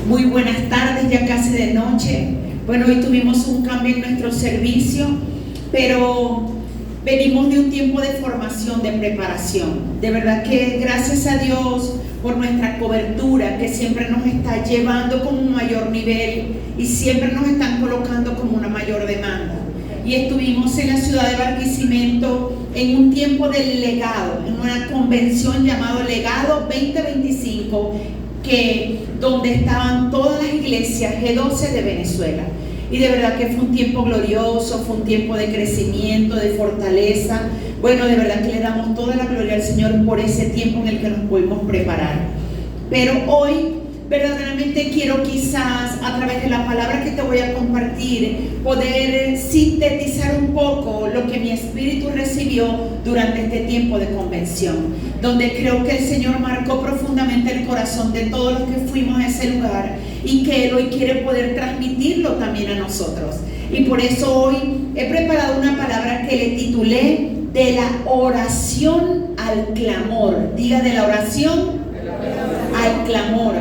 Muy buenas tardes, ya casi de noche. Bueno, hoy tuvimos un cambio en nuestro servicio, pero venimos de un tiempo de formación, de preparación. De verdad que gracias a Dios por nuestra cobertura, que siempre nos está llevando con un mayor nivel y siempre nos están colocando como una mayor demanda. Y estuvimos en la ciudad de Barquisimeto en un tiempo del legado, en una convención llamado Legado 2025, donde estaban todas las iglesias G12 de Venezuela. Y de verdad que fue un tiempo glorioso, fue un tiempo de crecimiento, de fortaleza. Bueno, de verdad que le damos toda la gloria al Señor por ese tiempo en el que nos pudimos preparar. Pero hoy verdaderamente quiero, quizás a través de la palabra que te voy a compartir, poder sintetizar un poco lo que mi espíritu recibió durante este tiempo de convención, donde creo que el Señor marcó profundamente el corazón de todos los que fuimos a ese lugar y que Él hoy quiere poder transmitirlo también a nosotros. Y por eso hoy he preparado una palabra que le titulé de la oración al clamor. Diga, de la oración al clamor.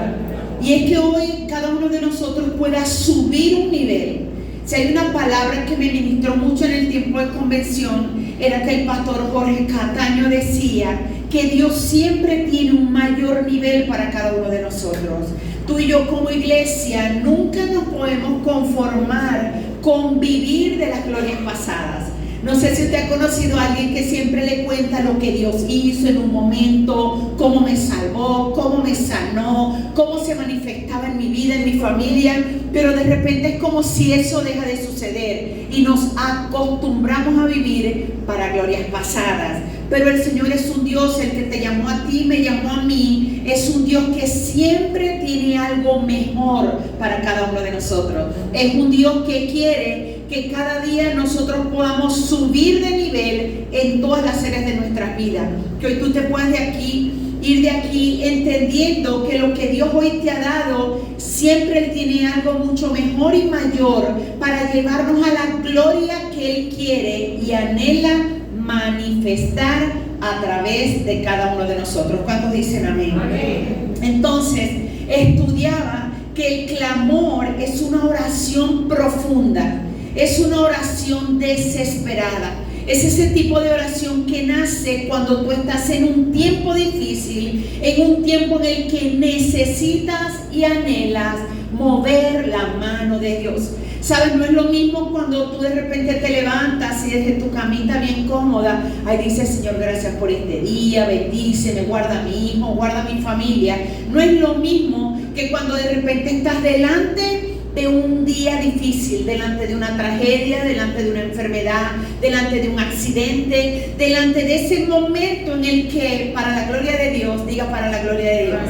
Y es que hoy cada uno de nosotros pueda subir un nivel. Si hay una palabra que me ministró mucho en el tiempo de convención, era que el pastor Jorge Cataño decía que Dios siempre tiene un mayor nivel para cada uno de nosotros. Tú y yo como iglesia nunca nos podemos conformar con vivir de las glorias pasadas. No sé si usted ha conocido a alguien que siempre le cuenta lo que Dios hizo en un momento, cómo me salvó, cómo me sanó, cómo se manifestaba en mi vida, en mi familia, pero de repente es como si eso deja de suceder y nos acostumbramos a vivir para glorias pasadas. Pero el Señor es un Dios, el que te llamó a ti, me llamó a mí, es un Dios que siempre tiene algo mejor para cada uno de nosotros. Es un Dios que quiere que cada día nosotros podamos subir de nivel en todas las áreas de nuestras vidas. Que hoy tú te puedas ir de aquí entendiendo que lo que Dios hoy te ha dado, siempre Él tiene algo mucho mejor y mayor para llevarnos a la gloria que Él quiere y anhela manifestar a través de cada uno de nosotros. ¿Cuántos dicen amén? Amén. Entonces, estudiaba que el clamor es una oración profunda, es una oración desesperada. Es ese tipo de oración que nace cuando tú estás en un tiempo difícil, en un tiempo en el que necesitas y anhelas mover la mano de Dios. ¿Sabes? No es lo mismo cuando tú de repente te levantas y desde tu camita bien cómoda, ahí dices: Señor, gracias por este día, bendíceme, guarda a mi hijo, guarda a mi familia. No es lo mismo que cuando de repente estás delante de un día difícil, delante de una tragedia, delante de una enfermedad, delante de un accidente, delante de ese momento en el que, para la gloria de Dios, diga, para la gloria de Dios,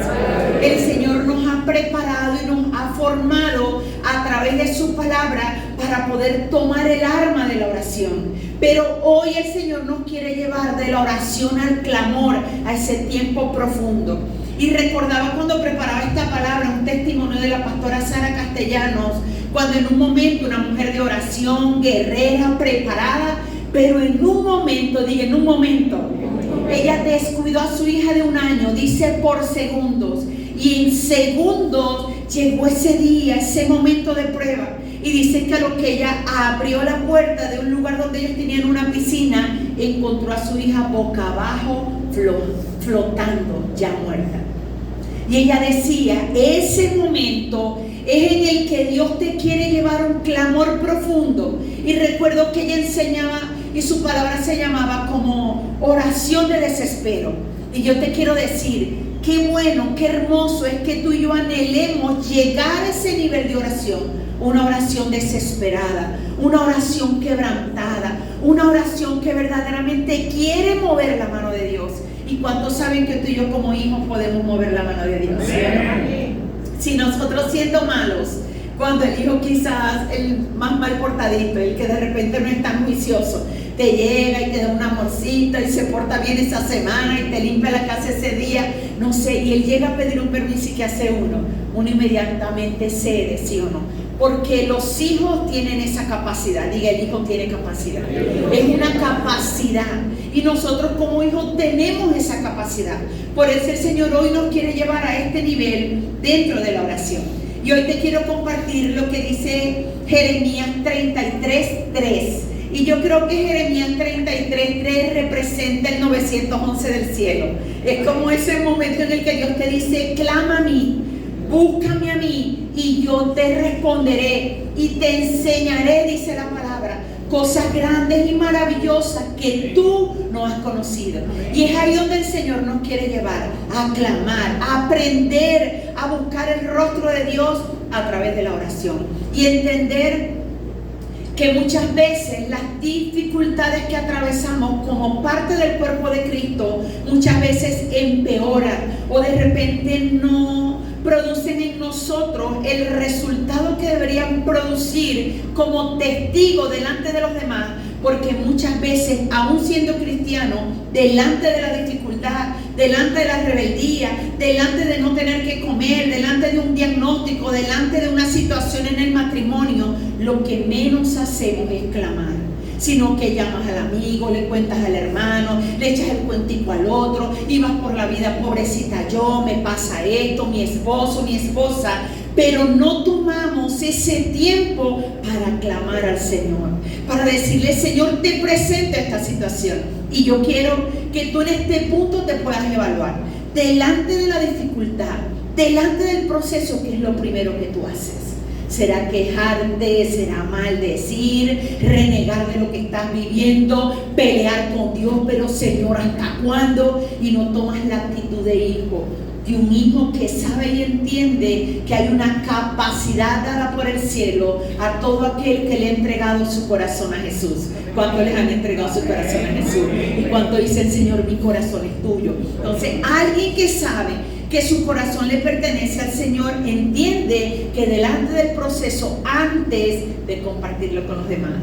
el Señor nos ha preparado y nos ha formado a través de su palabra para poder tomar el arma de la oración. Pero hoy el Señor nos quiere llevar de la oración al clamor, a ese tiempo profundo. Y recordaba cuando preparaba esta palabra un testimonio de la pastora Sara Castellanos, cuando en un momento una mujer de oración, guerrera, preparada, pero en un momento, diga, en un momento, ella descuidó a su hija de 1 año, dice por segundos, y en segundos llegó ese día, ese momento de prueba. Y dice que a lo que ella abrió la puerta de un lugar donde ellos tenían una piscina, encontró a su hija boca abajo, flotando, ya muerta. Y ella decía: ese momento es en el que Dios te quiere llevar a un clamor profundo. Y recuerdo que ella enseñaba, y su palabra se llamaba como oración de desespero. Y yo te quiero decir, qué bueno, qué hermoso es que tú y yo anhelemos llegar a ese nivel de oración. Una oración desesperada, una oración quebrantada, una oración que verdaderamente quiere mover la mano de Dios. ¿Y cuántos saben que tú y yo como hijos podemos mover la mano de Dios? Amén. Si nosotros, siendo malos, cuando el hijo quizás el más mal portadito, el que de repente no es tan juicioso, te llega y te da un amorcito y se porta bien esa semana y te limpia la casa ese día, no sé, y él llega a pedir un permiso, y ¿qué hace uno? Uno inmediatamente cede, ¿sí o no? Porque los hijos tienen esa capacidad. Diga, el hijo tiene capacidad. Es una capacidad. Y nosotros como hijos tenemos esa capacidad. Por eso el Señor hoy nos quiere llevar a este nivel dentro de la oración. Y hoy te quiero compartir lo que dice Jeremías 33:3. Y yo creo que Jeremías 33:3 representa el 911 del cielo. Es como ese momento en el que Dios te dice: clama a mí, búscame a mí, y yo te responderé y te enseñaré, dice la palabra, cosas grandes y maravillosas que tú no has conocido. Y es ahí donde el Señor nos quiere llevar, a clamar, a aprender, a buscar el rostro de Dios a través de la oración. Y entender que muchas veces las dificultades que atravesamos como parte del cuerpo de Cristo, muchas veces empeoran o de repente no producen en nosotros el resultado que deberían producir como testigo delante de los demás, porque muchas veces, aún siendo cristiano, delante de la dificultad, delante de la rebeldía, delante de no tener que comer, delante de un diagnóstico, delante de una situación en el matrimonio, lo que menos hacemos es clamar, sino que llamas al amigo, le cuentas al hermano, le echas el cuentico al otro y vas por la vida: pobrecita yo, me pasa esto, mi esposo, mi esposa. Pero no tomamos ese tiempo para clamar al Señor, para decirle: Señor, te presento esta situación. Y yo quiero que tú en este punto te puedas evaluar. Delante de la dificultad, delante del proceso, ¿qué es lo primero que tú haces? ¿Será quejarte? ¿Será maldecir? ¿Renegar de lo que estás viviendo? ¿Pelear con Dios? Pero Señor, ¿hasta cuándo? Y no tomas la actitud de hijo, de un hijo que sabe y entiende que hay una capacidad dada por el cielo a todo aquel que le ha entregado su corazón a Jesús. ¿Cuántos les han entregado su corazón a Jesús? Y cuánto dicen: Señor, mi corazón es tuyo. Entonces, alguien que sabe que su corazón le pertenece al Señor entiende que delante del proceso, antes de compartirlo con los demás,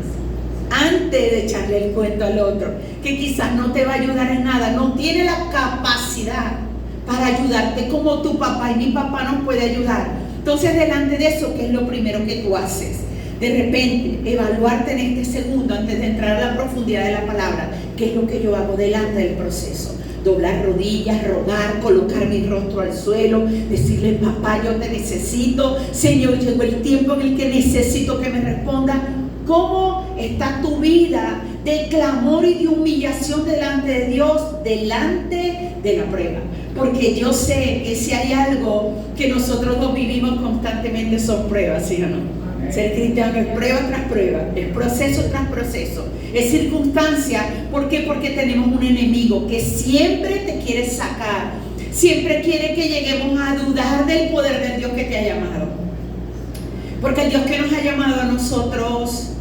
antes de echarle el cuento al otro, que quizás no te va a ayudar en nada, no tiene la capacidad para ayudarte como tu papá y mi papá nos puede ayudar. Entonces, delante de eso, ¿qué es lo primero que tú haces? De repente, evaluarte en este segundo, antes de entrar a la profundidad de la palabra. ¿Qué es lo que yo hago delante del proceso? Doblar rodillas, rogar, colocar mi rostro al suelo, decirle: papá, yo te necesito. Señor, llegó el tiempo en el que necesito que me responda. ¿Cómo está tu vida de clamor y de humillación delante de Dios, delante de la prueba? Porque yo sé que si hay algo que nosotros dos vivimos constantemente son pruebas, ¿sí o no? Ser cristiano es prueba tras prueba, es proceso tras proceso, es circunstancia. ¿Por qué? Porque tenemos un enemigo que siempre te quiere sacar, siempre quiere que lleguemos a dudar del poder del Dios que te ha llamado. Porque el Dios que nos ha llamado a nosotros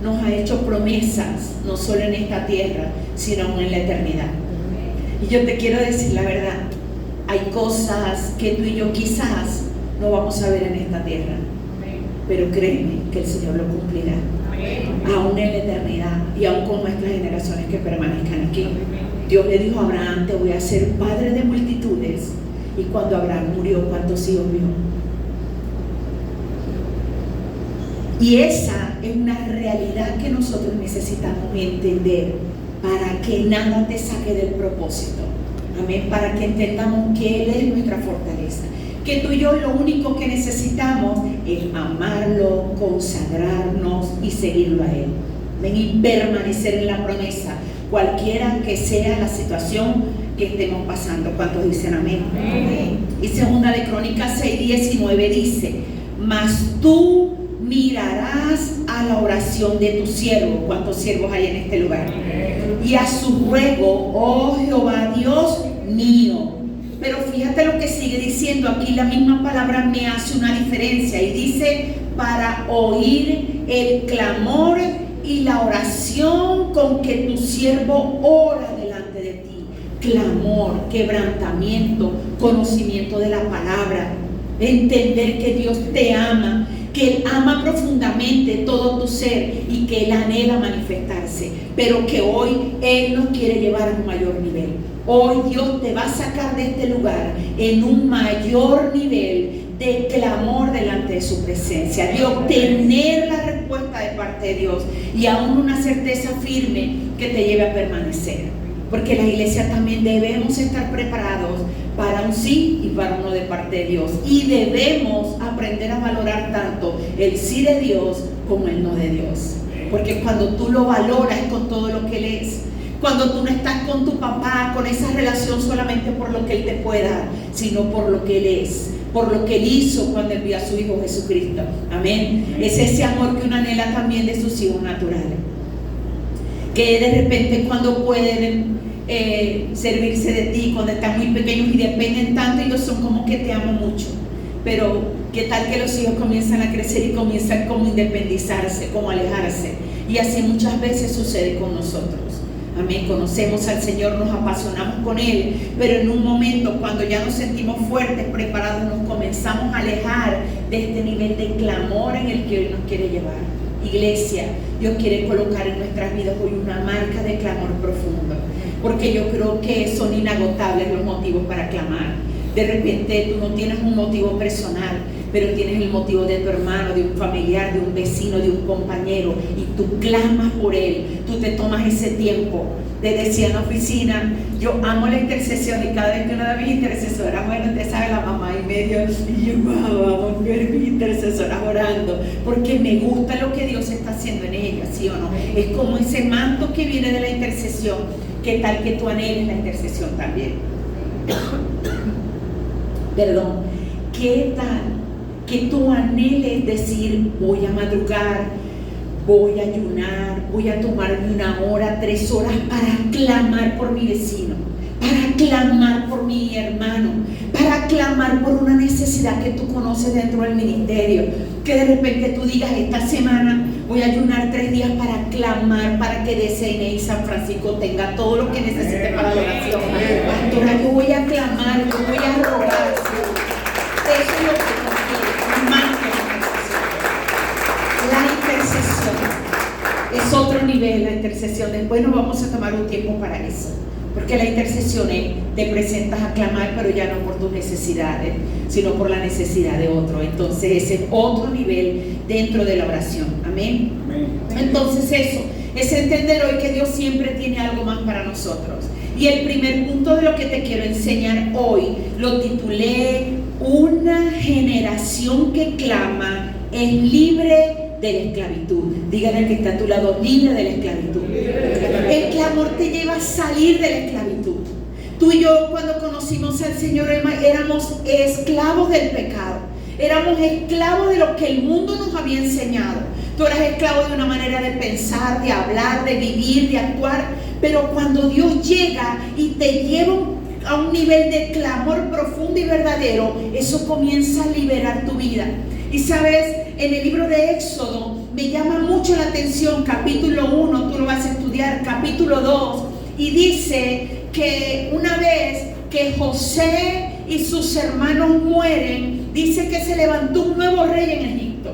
nos ha hecho promesas, no solo en esta tierra, sino aún en la eternidad. Y yo te quiero decir la verdad, hay cosas que tú y yo quizás no vamos a ver en esta tierra, pero créeme que el Señor lo cumplirá, aún en la eternidad y aún con nuestras generaciones que permanezcan aquí. Dios le dijo a Abraham: te voy a hacer padre de multitudes. Y cuando Abraham murió, ¿cuántos hijos vio? Y esa es una realidad que nosotros necesitamos entender para que nada te saque del propósito. Amén. Para que entendamos que Él es nuestra fortaleza. Que tú y yo lo único que necesitamos es amarlo, consagrarnos y seguirlo a Él. Ven, y permanecer en la promesa, cualquiera que sea la situación que estemos pasando. ¿Cuántos dicen amén? Amén. Y segunda de Crónicas 6:19 dice: mas tú mirarás a la oración de tu siervo. ¿Cuántos siervos hay en este lugar? Y a su ruego, oh Jehová Dios mío. Pero fíjate lo que sigue diciendo aquí, la misma palabra me hace una diferencia y dice: para oír el clamor y la oración con que tu siervo ora delante de ti. Clamor, quebrantamiento, conocimiento de la palabra, entender que Dios te ama, que Él ama profundamente todo tu ser y que Él anhela manifestarse, pero que hoy Él nos quiere llevar a un mayor nivel. Hoy Dios te va a sacar de este lugar en un mayor nivel de clamor delante de su presencia, de obtener la respuesta de parte de Dios y aún una certeza firme que te lleve a permanecer. porque la iglesia también debemos estar preparados para un sí y para un no de parte de Dios. Y debemos aprender a valorar tanto el sí de Dios como el no de Dios. Porque cuando tú lo valoras con todo lo que Él es, cuando tú no estás con tu papá, con esa relación solamente por lo que Él te puede dar, sino por lo que Él es, por lo que Él hizo cuando envió a su Hijo Jesucristo. Amén. Es ese amor que uno anhela también de sus hijos naturales, que de repente cuando pueden servirse de ti, cuando están muy pequeños y dependen tanto, ellos son como que te amo mucho. Pero qué tal que los hijos comienzan a crecer y comienzan como a independizarse, como a alejarse, y así muchas veces sucede con nosotros. Amén. Conocemos al Señor, nos apasionamos con Él, pero en un momento cuando ya nos sentimos fuertes, preparados, nos comenzamos a alejar de este nivel de clamor en el que Él nos quiere llevar. Iglesia, Dios quiere colocar en nuestras vidas hoy una marca de clamor profundo, porque yo creo que son inagotables los motivos para clamar. De repente tú no tienes un motivo personal, pero tienes el motivo de tu hermano, de un familiar, de un vecino, de un compañero, y tú clamas por él. Tú te tomas ese tiempo. Te decía en la oficina, yo amo la intercesión, y cada vez que una de mis intercesoras, bueno, usted sabe, la mamá y medio, y yo vamos a ver mis intercesoras orando, porque me gusta lo que Dios está haciendo en ella, ¿sí o no? Es como ese manto que viene de la intercesión. ¿Qué tal que tú anheles la intercesión también? Perdón. ¿Qué tal que tú anheles decir, voy a madrugar, voy a ayunar, voy a tomarme 1 hora, 3 horas para clamar por mi vecino, para clamar por mi hermano, para clamar por una necesidad que tú conoces dentro del ministerio? Que de repente tú digas, esta semana voy a ayunar 3 días para clamar para que DCN y San Francisco tenga todo lo que necesite para la oración. Pastora, yo voy a clamar, yo voy a rogar. Eso es lo que tú quieres, más que la intercesión. Es otro nivel la intercesión. Después nos vamos a tomar un tiempo para eso, porque la intercesión es, te presentas a clamar, pero ya no por tus necesidades, sino por la necesidad de otro. Entonces ese es otro nivel dentro de la oración. Amén. Entonces eso es entender hoy que Dios siempre tiene algo más para nosotros. Y el primer punto de lo que te quiero enseñar hoy lo titulé: una generación que clama es libre de la esclavitud. Dígale al que está a tu lado, libre de la esclavitud. El clamor te lleva a salir de la esclavitud. Tú y yo, cuando conocimos al Señor, éramos esclavos del pecado. Éramos esclavos de lo que el mundo nos había enseñado. Tú eras esclavo de una manera de pensar, de hablar, de vivir, de actuar. Pero cuando Dios llega y te lleva a un nivel de clamor profundo y verdadero, eso comienza a liberar tu vida. Y sabes, en el libro de Éxodo me llama mucho la atención, capítulo 1, tú lo vas a estudiar, capítulo 2, y dice que una vez que José y sus hermanos mueren, dice que se levantó un nuevo rey en Egipto.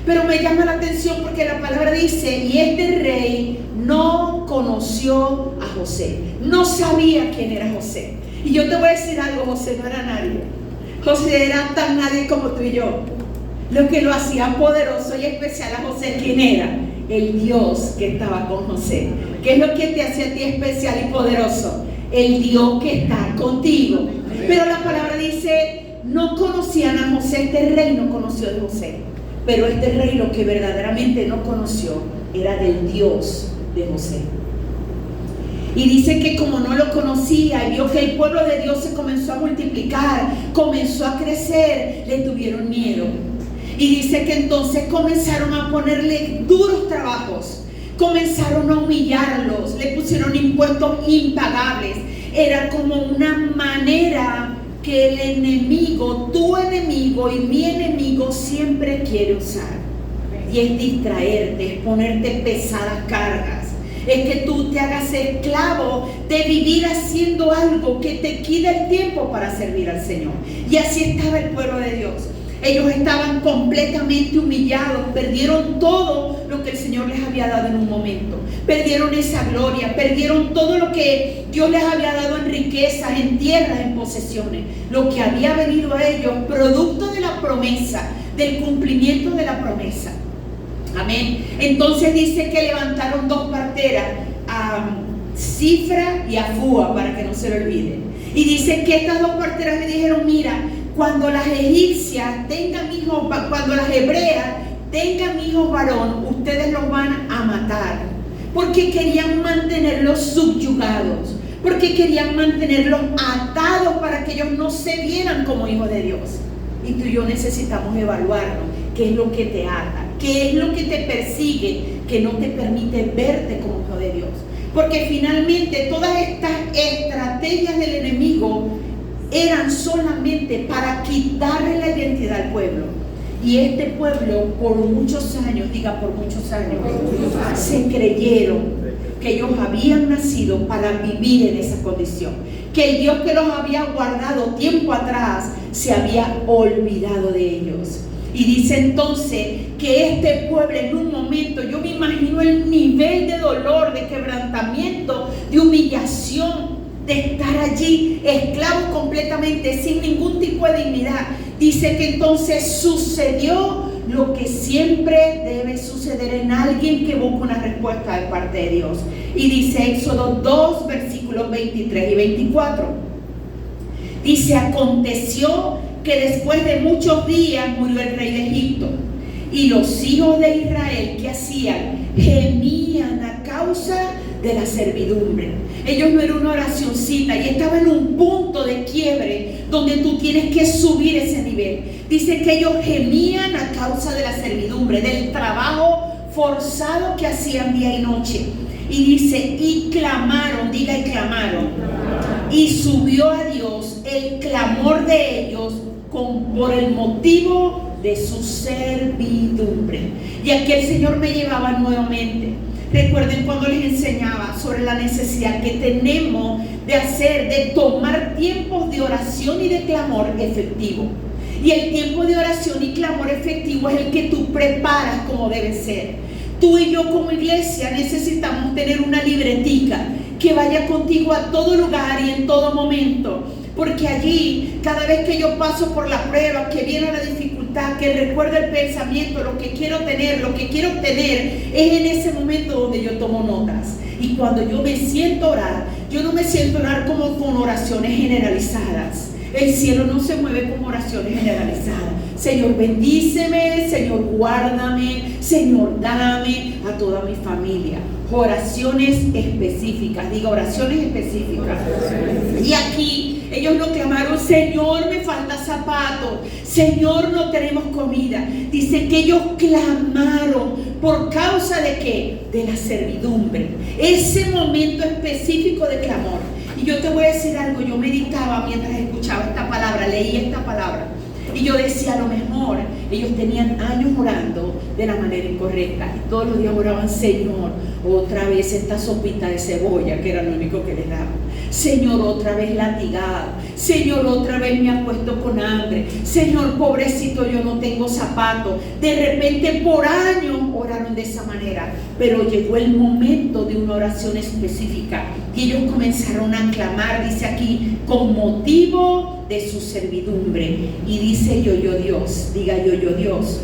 Pero me llama la atención porque la palabra dice, y este rey no conoció a José, no sabía quién era José. Y yo te voy a decir algo, José no era nadie. José era tan nadie como tú y yo. Lo que lo hacía poderoso y especial a José, ¿quién era? El Dios que estaba con José. ¿Qué es lo que te hace a ti especial y poderoso? El Dios que está contigo. Pero la palabra dice, no conocían a José, este rey no conoció de José. Pero este rey lo que verdaderamente no conoció era del Dios de José. Y dice que como no lo conocía y vio que el pueblo de Dios se comenzó a multiplicar, comenzó a crecer, le tuvieron miedo. Y dice que entonces comenzaron a ponerle duros trabajos, comenzaron a humillarlos, le pusieron impuestos impagables. Era como una manera que el enemigo, tu enemigo y mi enemigo siempre quiere usar. Y es distraerte, es ponerte pesadas cargas. Es que tú te hagas esclavo de vivir haciendo algo que te quita el tiempo para servir al Señor. Y así estaba el pueblo de Dios. Ellos estaban completamente humillados, perdieron todo lo que el Señor les había dado en un momento. Perdieron esa gloria, perdieron todo lo que Dios les había dado en riquezas, en tierras, en posesiones. Lo que había venido a ellos, producto de la promesa, del cumplimiento de la promesa. Amén. Entonces dice que levantaron 2 parteras Cifra y Afúa, para que no se lo olvide. Y dice que estas dos parteras me dijeron, mira, cuando las egipcias tengan hijos, cuando las hebreas tengan hijos varón, ustedes los van a matar, porque querían mantenerlos subyugados, porque querían mantenerlos atados para que ellos no se vieran como hijos de Dios. Y tú y yo necesitamos evaluarnos qué es lo que te ata, qué es lo que te persigue, que no te permite verte como hijo de Dios. Porque finalmente todas estas estrategias del enemigo eran solamente para quitarle la identidad al pueblo. Y este pueblo por muchos años, diga por muchos años, se creyeron que ellos habían nacido para vivir en esa condición, que el Dios que los había guardado tiempo atrás se había olvidado de ellos. Y dice entonces que este pueblo en un momento, yo me imagino el nivel de dolor, de quebrantamiento, de humillación, de estar allí esclavos completamente sin ningún tipo de dignidad. Dice que entonces sucedió lo que siempre debe suceder en alguien que busca una respuesta de parte de Dios. Y dice Éxodo 2, versículos 23 y 24. Dice, aconteció que después de muchos días murió el rey de Egipto, y los hijos de Israel, ¿qué hacían? Gemían a causa de la servidumbre. Ellos no era una oracioncita, y estaba en un punto de quiebre donde tú tienes que subir ese nivel. Dice que ellos gemían a causa de la servidumbre, del trabajo forzado que hacían día y noche. Y dice, y clamaron, diga y clamaron, y subió a Dios el clamor de ellos por el motivo de su servidumbre. Y aquí el Señor me llevaba nuevamente. Recuerden cuando les enseñaba sobre la necesidad que tenemos de hacer, de tomar tiempos de oración y de clamor efectivo. Y el tiempo de oración y clamor efectivo es el que tú preparas como debe ser. Tú y yo como iglesia necesitamos tener una libretica que vaya contigo a todo lugar y en todo momento. Porque allí, cada vez que yo paso por la prueba, que viene la dificultad, que recuerdo el pensamiento, lo que quiero tener, lo que quiero obtener, es en ese momento donde yo tomo notas. Y cuando yo me siento a orar, yo no me siento a orar como con oraciones generalizadas. El cielo no se mueve con oraciones generalizadas. Señor, bendíceme, Señor, guárdame, Señor, dame a toda mi familia. Oraciones específicas, diga oraciones específicas. Y aquí ellos lo clamaron, Señor, me falta zapato, Señor, no tenemos comida. Dice que ellos clamaron por causa de ¿qué? De la servidumbre. Ese momento específico de clamor. Y yo te voy a decir algo, yo meditaba mientras escuchaba esta palabra, leía esta palabra. Y yo decía, a lo mejor ellos tenían años orando de la manera incorrecta. Y todos los días oraban, Señor, otra vez esta sopita de cebolla, que era lo único que les daba. Señor, otra vez latigado. Señor, otra vez me acuesto con hambre. Señor, pobrecito, yo no tengo zapatos. De repente, por años oraron de esa manera. Pero llegó el momento de una oración específica. Y ellos comenzaron a clamar, dice aquí, con motivo de su servidumbre. Y dice yo Dios, diga yo Dios.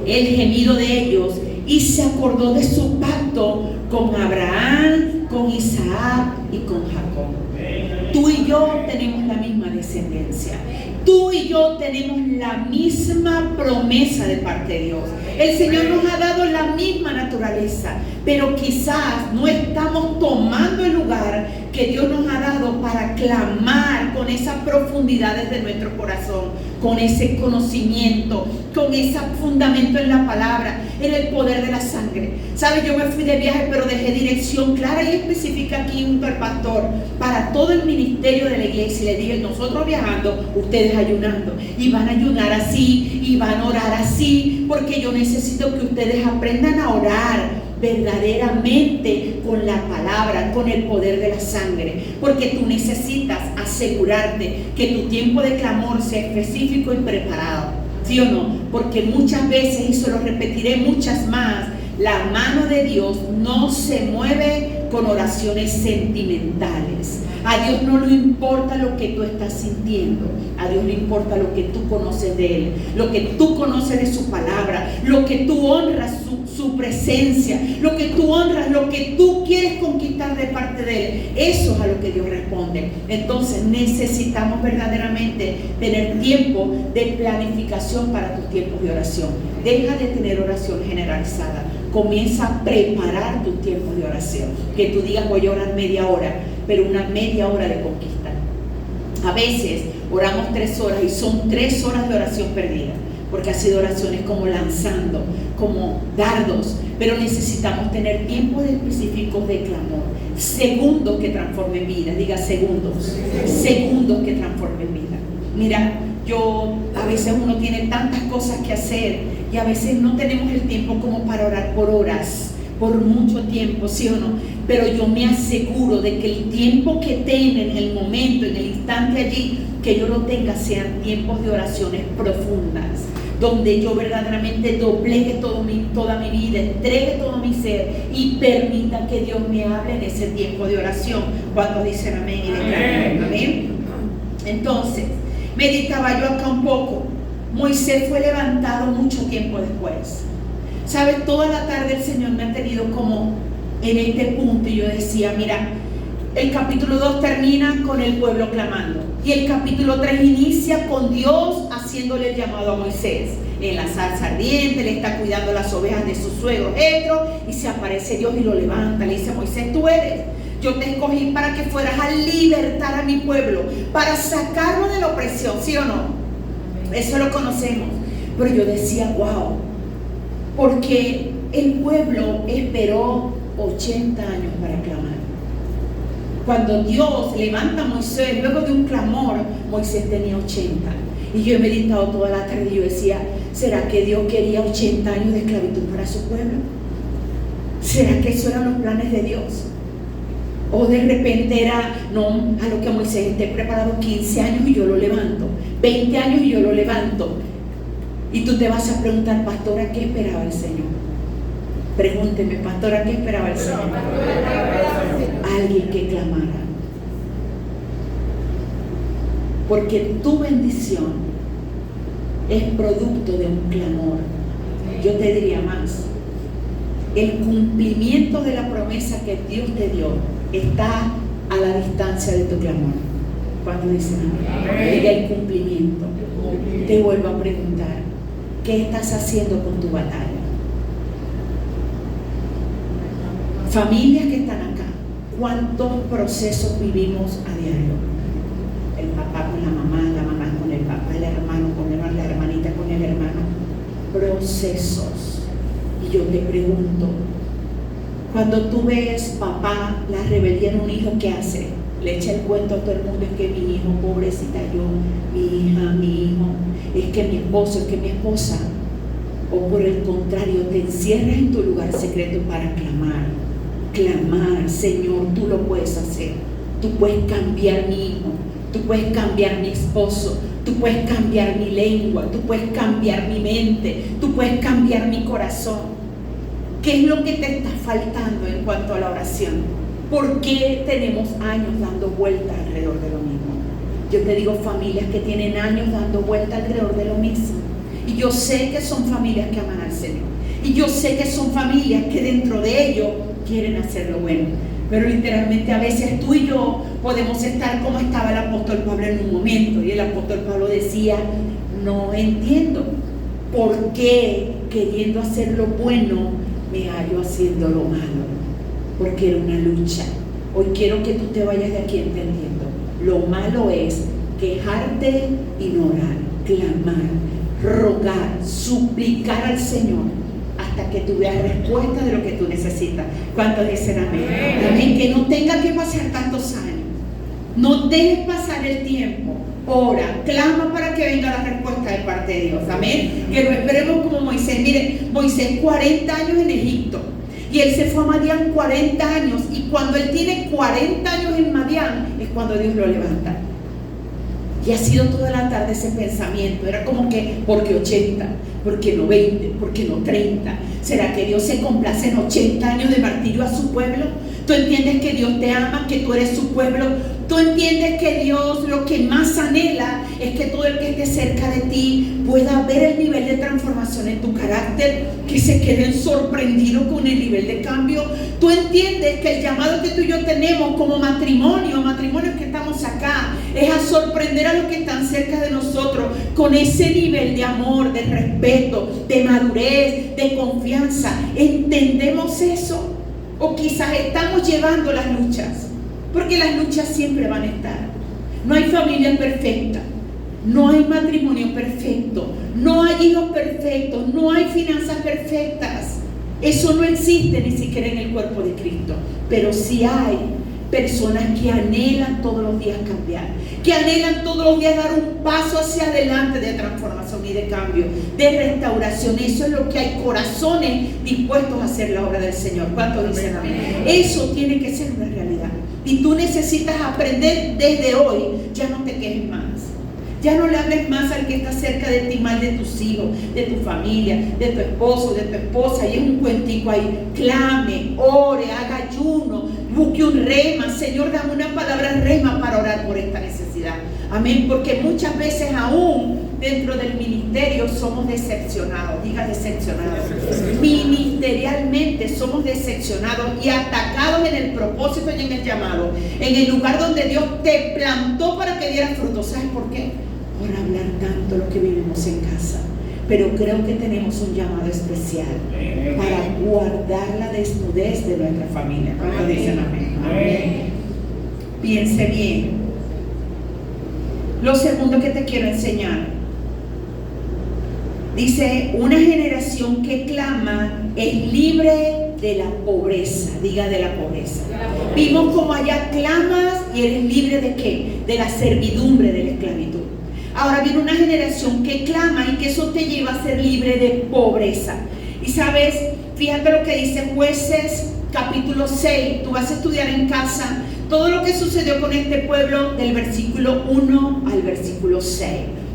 El gemido de ellos. Y se acordó de su pacto con Abraham, con Isaac y con Jacob. Tú y yo tenemos la misma descendencia. Tú y yo tenemos la misma promesa de parte de Dios. El Señor nos ha dado la misma naturaleza, pero quizás no estamos tomando el lugar que Dios nos ha dado para clamar con esas profundidades de nuestro corazón, con ese conocimiento, con ese fundamento en la palabra, en el poder de la sangre. ¿Sabes? Yo me fui de viaje, pero dejé dirección clara y específica aquí junto al pastor para todo el ministerio de la iglesia. Y le dije, nosotros viajando, ustedes ayunando. Y van a ayunar así, y van a orar así, porque yo necesito que ustedes aprendan a orar verdaderamente con la palabra, con el poder de la sangre, porque tú necesitas asegurarte que tu tiempo de clamor sea específico y preparado, ¿sí o no? Porque muchas veces, y se lo repetiré muchas más, la mano de Dios no se mueve con oraciones sentimentales. A Dios no le importa lo que tú estás sintiendo. A Dios le importa lo que tú conoces de Él, lo que tú conoces de su palabra, lo que tú honras su presencia, lo que tú honras, lo que tú quieres conquistar de parte de Él. Eso es a lo que Dios responde. Entonces necesitamos verdaderamente tener tiempo de planificación para tus tiempos de oración. Deja de tener oración generalizada. Comienza a preparar tus tiempos de oración. Que tú digas, voy a orar media hora, pero una media hora de conquista. A veces oramos 3 horas y son 3 horas de oración perdida, porque ha sido oraciones como lanzando, como dardos. Pero necesitamos tener tiempos específicos de clamor, segundos que transformen vida. Diga segundos, segundos que transformen vida. Mira, a veces uno tiene tantas cosas que hacer y a veces no tenemos el tiempo como para orar por horas, por mucho tiempo, ¿sí o no? Pero yo me aseguro de que el tiempo que tenga en el momento, en el instante allí, que yo lo tenga, sean tiempos de oraciones profundas, donde yo verdaderamente doblegue toda mi vida, entregue todo mi ser y permita que Dios me hable en ese tiempo de oración. ¿Cuántos dicen amén y declaran amén? Entonces, meditaba yo acá un poco. Moisés fue levantado mucho tiempo después. ¿Sabes? Toda la tarde el Señor me ha tenido como en este punto y yo decía, mira, el capítulo 2 termina con el pueblo clamando y el capítulo 3 inicia con Dios haciéndole el llamado a Moisés en la zarza ardiente. Le está cuidando las ovejas de su suegro Jetro y se aparece Dios y lo levanta. Le dice, Moisés, tú eres, yo te escogí para que fueras a libertar a mi pueblo, para sacarlo de la opresión, ¿sí o no? Eso lo conocemos. Pero yo decía, wow, porque el pueblo esperó 80 años para clamar. Cuando Dios levanta a Moisés, luego de un clamor, Moisés tenía 80. Y yo he meditado toda la tarde y yo decía, ¿será que Dios quería 80 años de esclavitud para su pueblo? ¿Será que esos eran los planes de Dios? O de repente era, no, a lo que Moisés esté preparado 15 años y yo lo levanto, 20 años y yo lo levanto. Y tú te vas a preguntar, pastora, ¿qué esperaba el Señor? Pregúnteme, pastora, ¿qué esperaba el Señor? Alguien que clamara. Porque tu bendición es producto de un clamor. Yo te diría más, el cumplimiento de la promesa que Dios te dio está a la distancia de tu clamor. ¿Cuántos dicen amén? Llega el cumplimiento. Te vuelvo a preguntar, ¿qué estás haciendo con tu batalla? Familias que están acá, ¿cuántos procesos vivimos a diario? El papá con la mamá con el papá, el hermano con el hermano, la hermanita con el hermano. Procesos. Y yo te pregunto, cuando tú ves, papá, la rebeldía en un hijo, ¿qué hace? Le echa el cuento a todo el mundo, es que mi hijo, pobrecita yo, mi hija, mi hijo, es que mi esposo, es que mi esposa. O por el contrario, te encierras en tu lugar secreto para clamar, Señor, tú lo puedes hacer. Tú puedes cambiar mi hijo, tú puedes cambiar mi esposo, tú puedes cambiar mi lengua, tú puedes cambiar mi mente, tú puedes cambiar mi corazón. ¿Qué es lo que te está faltando en cuanto a la oración? ¿Por qué tenemos años dando vueltas alrededor de lo mismo? Yo te digo, familias que tienen años dando vueltas alrededor de lo mismo. Y yo sé que son familias que aman al Señor. Y yo sé que son familias que dentro de ellos quieren hacer lo bueno. Pero literalmente a veces tú y yo podemos estar como estaba el apóstol Pablo en un momento. Y el apóstol Pablo decía, no entiendo por qué queriendo hacer lo bueno me hallo haciendo lo malo. Porque era una lucha. Hoy quiero que tú te vayas de aquí entendiendo. Lo malo es quejarte, ignorar, clamar, rogar, suplicar al Señor hasta que tú veas respuesta de lo que tú necesitas. ¿Cuántos dicen amén? Amén. Que no tenga que pasar tantos años. No dejes pasar el tiempo. Ora, clama para que venga la respuesta de parte de Dios. Amén. Que no esperemos como Moisés. Mire, Moisés 40 años en Egipto. Y él se fue a Madián 40 años. Y cuando él tiene 40 años en Madián, es cuando Dios lo levanta. Y ha sido toda la tarde ese pensamiento. Era como que, ¿por qué 80? ¿Por qué no 20? ¿Por qué no 30? ¿Será que Dios se complace en 80 años de martirio a su pueblo? Tú entiendes que Dios te ama, que tú eres su pueblo. Tú entiendes que Dios lo que más anhela es que todo el que esté cerca de ti pueda ver el nivel de transformación en tu carácter, que se queden sorprendidos con el nivel de cambio. Tú entiendes que el llamado que tú y yo tenemos como matrimonios que estamos acá, es a sorprender a los que están cerca de nosotros con ese nivel de amor, de respeto, de madurez, de confianza. ¿Entendemos eso? O quizás estamos llevando las luchas, porque las luchas siempre van a estar. No hay familia perfecta, no hay matrimonio perfecto, no hay hijos perfectos, no hay finanzas perfectas. Eso no existe ni siquiera en el cuerpo de Cristo. Pero sí hay personas que anhelan todos los días cambiar, que anhelan todos los días dar un paso hacia adelante de transformación y de cambio, de restauración. Eso es lo que hay, corazones dispuestos a hacer la obra del Señor. ¿Cuántos dicen amén? Eso tiene que ser una realidad. Y tú necesitas aprender desde hoy. Ya no te quejes más. Ya no le hables más al que está cerca de ti, mal de tus hijos, de tu familia, de tu esposo, de tu esposa. Y es un cuentico ahí. Clame, ore, haga ayuno, busque un rema. Señor, dame una palabra rema para orar por esta necesidad. Amén. Porque muchas veces aún dentro del ministerio somos decepcionados. Diga decepcionados. Ministerialmente somos decepcionados y atacados en el propósito y en el llamado. En el lugar donde Dios te plantó para que dieras fruto. ¿Sabes por qué? Por hablar tanto lo que vivimos en casa. Pero creo que tenemos un llamado especial para guardar la desnudez de nuestra familia. ¿Cuántos dicen amén? Amén. Piense bien. Lo segundo que te quiero enseñar, dice: una generación que clama es libre de la pobreza. Diga de la pobreza. Vimos como allá clamas y eres libre de ¿qué? De la servidumbre, de la esclavitud. Ahora viene una generación que clama y que eso te lleva a ser libre de pobreza. Y sabes, fíjate lo que dice Jueces capítulo 6. Tú vas a estudiar en casa todo lo que sucedió con este pueblo del versículo 1 al versículo 6.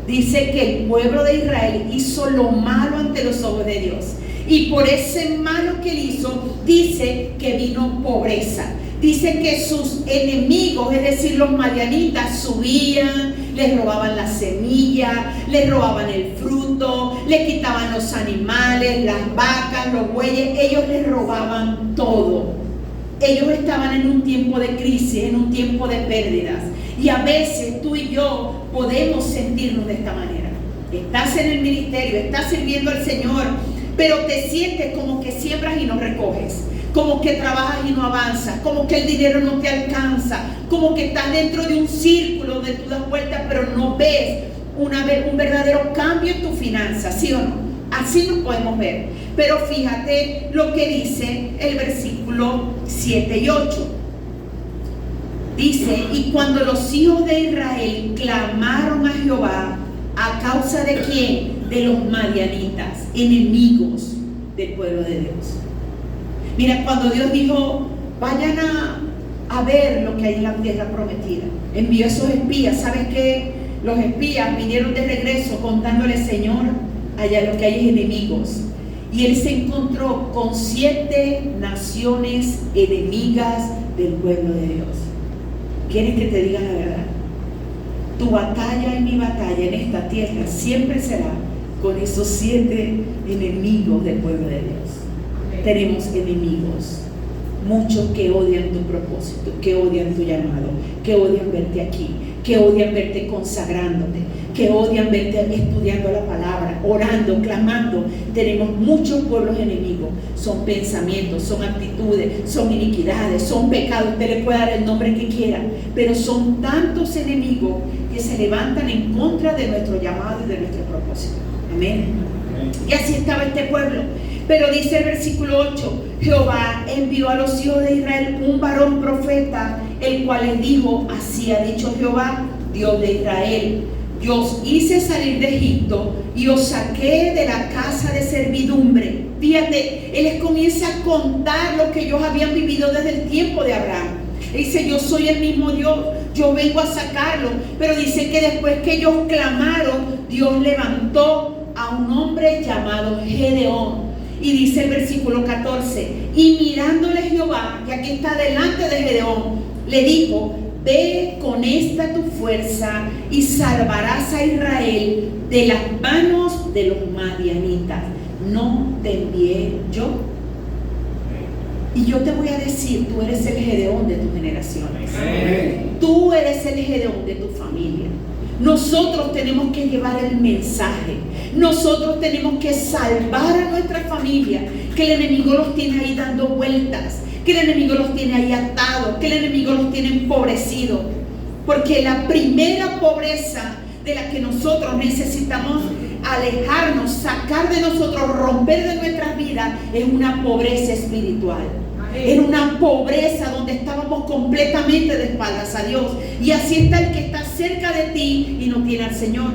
Dice que el pueblo de Israel hizo lo malo ante los ojos de Dios. Y por ese malo que él hizo, dice que vino pobreza. Dice que sus enemigos, es decir, los madianitas, subían, les robaban la semilla, les robaban el fruto, les quitaban los animales, las vacas, los bueyes. Ellos les robaban todo. Ellos estaban en un tiempo de crisis, en un tiempo de pérdidas. Y a veces tú y yo podemos sentirnos de esta manera. Estás en el ministerio, estás sirviendo al Señor, pero te sientes como que siembras y no recoges, como que trabajas y no avanzas, como que el dinero no te alcanza, como que estás dentro de un círculo donde tú das vueltas, pero no ves un verdadero cambio en tu finanza, ¿sí o no? Así lo podemos ver. Pero fíjate lo que dice el versículo 7 y 8. Dice: y cuando los hijos de Israel clamaron a Jehová, ¿a causa de quién? De los madianitas, enemigos del pueblo de Dios. Mira, cuando Dios dijo: vayan a ver lo que hay en la tierra prometida, envió esos espías. ¿Sabes qué? Los espías vinieron de regreso contándole: Señor, allá lo que hay es enemigos. Y él se encontró con 7 naciones enemigas del pueblo de Dios. ¿Quieres que te diga la verdad? Tu batalla y mi batalla en esta tierra siempre será con esos 7 enemigos del pueblo de Dios. Tenemos enemigos, muchos que odian tu propósito, que odian tu llamado, que odian verte aquí, que odian verte consagrándote, que odian verte estudiando la palabra, orando, clamando. Tenemos muchos pueblos enemigos. Son pensamientos, son actitudes, son iniquidades, son pecados. Usted le puede dar el nombre que quiera, pero son tantos enemigos que se levantan en contra de nuestro llamado y de nuestro propósito. Amén. Y así estaba este pueblo. Pero dice el versículo 8: Jehová envió a los hijos de Israel un varón profeta, el cual les dijo: así ha dicho Jehová, Dios de Israel: yo os hice salir de Egipto y os saqué de la casa de servidumbre. Fíjate, él les comienza a contar lo que ellos habían vivido desde el tiempo de Abraham. Él dice: yo soy el mismo Dios, yo vengo a sacarlo. Pero dice que después que ellos clamaron, Dios levantó a un hombre llamado Gedeón. Y dice el versículo 14, y mirándole Jehová, que aquí está delante de Gedeón, le dijo, ve con esta tu fuerza y salvarás a Israel de las manos de los madianitas. ¿No te envié yo? Y yo te voy a decir, tú eres el Gedeón de tus generaciones. Tú eres el Gedeón de tu familia. Nosotros tenemos que llevar el mensaje. Nosotros tenemos que salvar a nuestra familia, que el enemigo los tiene ahí dando vueltas, que el enemigo los tiene ahí atados, que el enemigo los tiene empobrecidos. Porque la primera pobreza de la que nosotros necesitamos alejarnos, sacar de nosotros, romper de nuestras vidas, es una pobreza espiritual. Era una pobreza donde estábamos completamente de espaldas a Dios. Y así está el que está cerca de ti y no tiene al Señor.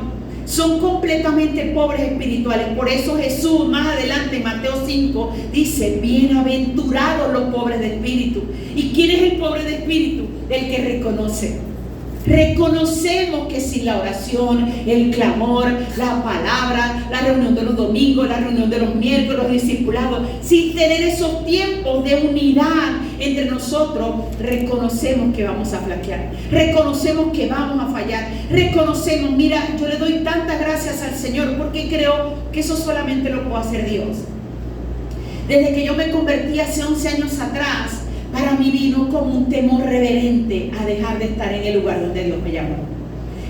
Son completamente pobres espirituales. Por eso Jesús más adelante en Mateo 5 dice, bienaventurados los pobres de espíritu. ¿Y quién es el pobre de espíritu? El que reconoce. Reconocemos que sin la oración, el clamor, la palabra, la reunión de los domingos, la reunión de los miércoles, los discipulados, sin tener esos tiempos de unidad entre nosotros, reconocemos que vamos a flaquear, reconocemos que vamos a fallar, reconocemos, mira, yo le doy tantas gracias al Señor porque creo que eso solamente lo puede hacer Dios. Desde que yo me convertí hace 11 años atrás, para mí vino como un temor reverente a dejar de estar en el lugar donde Dios me llamó.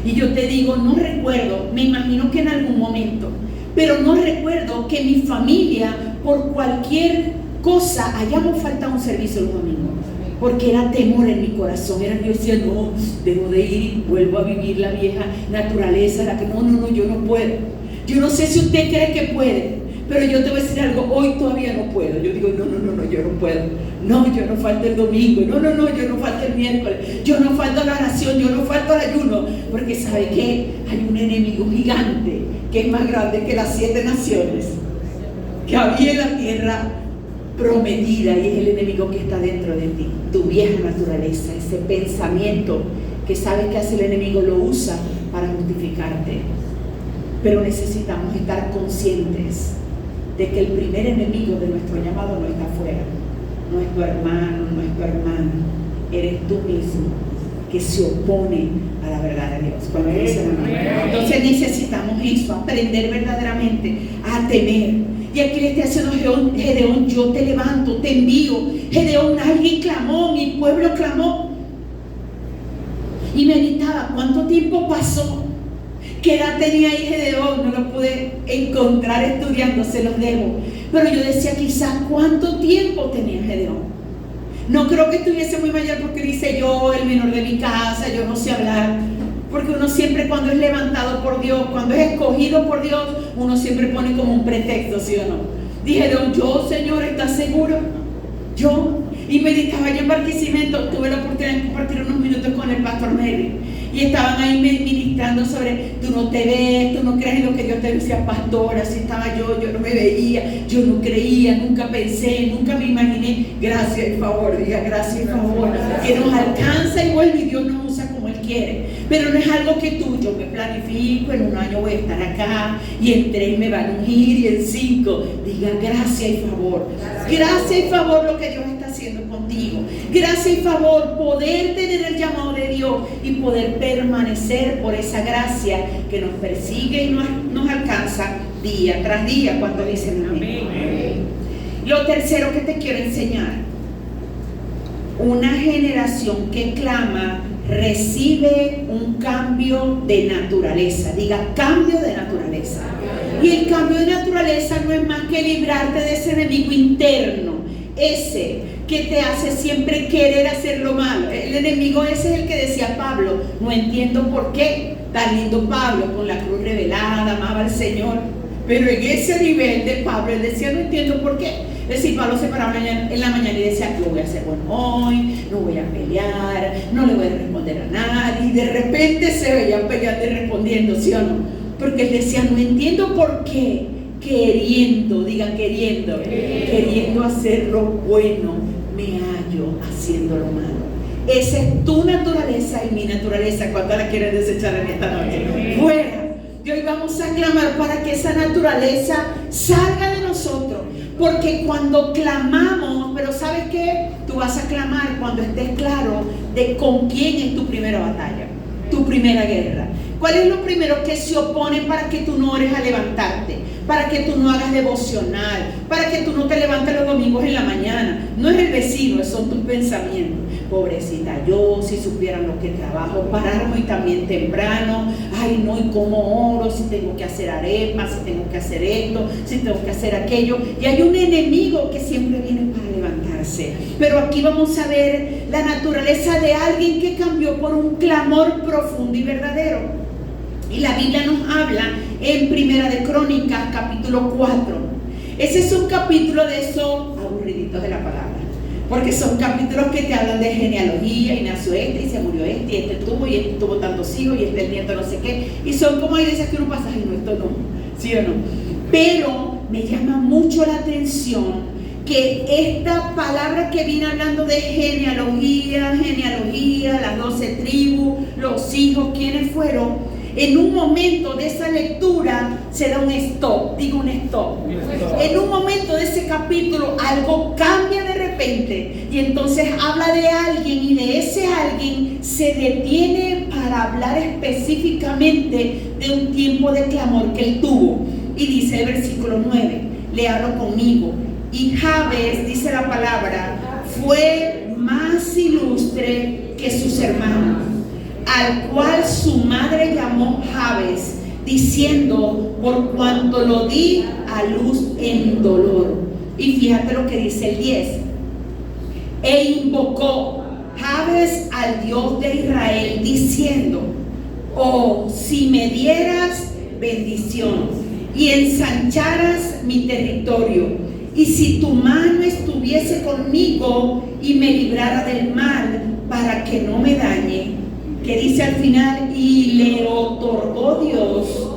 Y yo te digo, no recuerdo, me imagino que en algún momento, pero no recuerdo que mi familia, por cualquier cosa, hayamos faltado un servicio los domingos. Porque era temor en mi corazón. Era yo decía, no, debo de ir y vuelvo a vivir la vieja naturaleza, la que no, yo no puedo. Yo no sé si usted cree que puede, pero yo te voy a decir algo, hoy todavía no puedo. Yo digo, no, yo no puedo. No, yo no falto el domingo. No, yo no falto el miércoles. Yo no falto la oración, yo no falto el ayuno. Porque ¿sabe qué? Hay un enemigo gigante que es más grande que las 7 naciones que había en la tierra prometida, y es el enemigo que está dentro de ti, tu vieja naturaleza, ese pensamiento que sabes que hace el enemigo, lo usa para justificarte. Pero necesitamos estar conscientes de que el primer enemigo de nuestro llamado no está afuera, no es tu hermano, no es tu hermana, eres tú mismo que se opone a la verdad de Dios. Cuando dice la Biblia. Entonces necesitamos eso, aprender verdaderamente a temer. Y aquí le está haciendo Gedeón, yo te levanto, te envío. Gedeón, alguien clamó, mi pueblo clamó. Y meditaba, ¿cuánto tiempo pasó? ¿Qué edad tenía ahí Gedeón? No lo pude encontrar estudiando, se los debo. Pero yo decía, quizás, ¿cuánto tiempo tenía Gedeón? No creo que estuviese muy mayor, porque dice, yo, el menor de mi casa, yo no sé hablar. Porque uno siempre, cuando es levantado por Dios, cuando es escogido por Dios, uno siempre pone como un pretexto, ¿sí o no? Dije, yo, Señor, ¿estás seguro? Yo. Y meditaba yo en Barquisimeto, tuve la oportunidad de compartir unos minutos con el pastor Mary. Y estaban ahí ministrando sobre, tú no te ves, tú no crees en lo que Dios te decía, pastor. Así estaba yo no me veía, yo no creía, nunca pensé, nunca me imaginé. Gracias y favor, diga gracias y favor, que nos alcanza y vuelve, y Dios nos usa como Él quiere. Pero no es algo que tú, yo me planifico, en un año voy a estar acá, y en 3 me van a ungir, y en 5, diga gracias y favor. Gracias y favor lo que Dios está haciendo contigo. Gracias y favor poder tener el llamado de Dios y poder permanecer por esa gracia que nos persigue y nos alcanza día tras día. Cuando dicen amén. Lo tercero que te quiero enseñar: una generación que clama recibe un cambio de naturaleza. Diga, cambio de naturaleza. Y el cambio de naturaleza no es más que librarte de ese enemigo interno, ese que te hace siempre querer hacer lo malo. El enemigo ese es el que decía Pablo, no entiendo por qué. Tan lindo Pablo, con la cruz revelada, amaba al Señor. Pero en ese nivel de Pablo, él decía, no entiendo por qué. Es decir, Pablo se paraba en la mañana y decía, yo voy a ser bueno hoy, no voy a pelear, no le voy a responder a nadie. Y de repente se veía peleando y respondiendo, ¿sí o no? Porque él decía, no entiendo por qué, queriendo, digan queriendo hacer lo bueno, me hallo haciendo lo malo. Esa es tu naturaleza y mi naturaleza. ¿Cuánto la quieres desechar en esta noche? Fuera. Y hoy vamos a clamar para que esa naturaleza salga de nosotros. esto? Porque cuando clamamos, pero ¿sabes qué? Tú vas a clamar cuando estés claro de con quién es tu primera batalla, tu primera guerra. ¿Cuál es lo primero que se opone para que tú no ores a levantarte? Para que tú no hagas devocional, para que tú no te levantes los domingos en la mañana. No es el vecino, son tus pensamientos. Pobrecita yo, si supieran lo que trabajo, pararme y también temprano. Ay no, ¿y cómo oro? Si tengo que hacer arepas, si tengo que hacer esto, si tengo que hacer aquello. Y hay un enemigo que siempre viene para levantarse. Pero aquí vamos a ver la naturaleza de alguien que cambió por un clamor profundo y verdadero. Y la Biblia nos habla en Primera de Crónicas, capítulo 4. Ese es un capítulo de esos aburriditos de la palabra, porque son capítulos que te hablan de genealogía, y nació este, y se murió este, y este tuvo tantos hijos, y este el nieto no sé qué, y son como iglesias que uno pasa, ay no, esto no, ¿sí o no? Pero me llama mucho la atención que esta palabra que viene hablando de genealogía, las 12 tribus, los hijos, ¿quiénes fueron? En un momento de esa lectura se da un stop, digo un stop. En un momento de ese capítulo algo cambia de repente y entonces habla de alguien y de ese alguien se detiene para hablar específicamente de un tiempo de clamor que él tuvo. Y dice el versículo 9, léalo conmigo. Y Jabes, dice la palabra, fue más ilustre que sus hermanos, al cual su madre llamó Jabes, diciendo, por cuanto lo di a luz en dolor. Y fíjate lo que dice el 10. E invocó Jabes al Dios de Israel, diciendo, oh, si me dieras bendición y ensancharas mi territorio, y si tu mano estuviese conmigo y me librara del mal, para que no me dañe. Que dice al final, y le otorgó Dios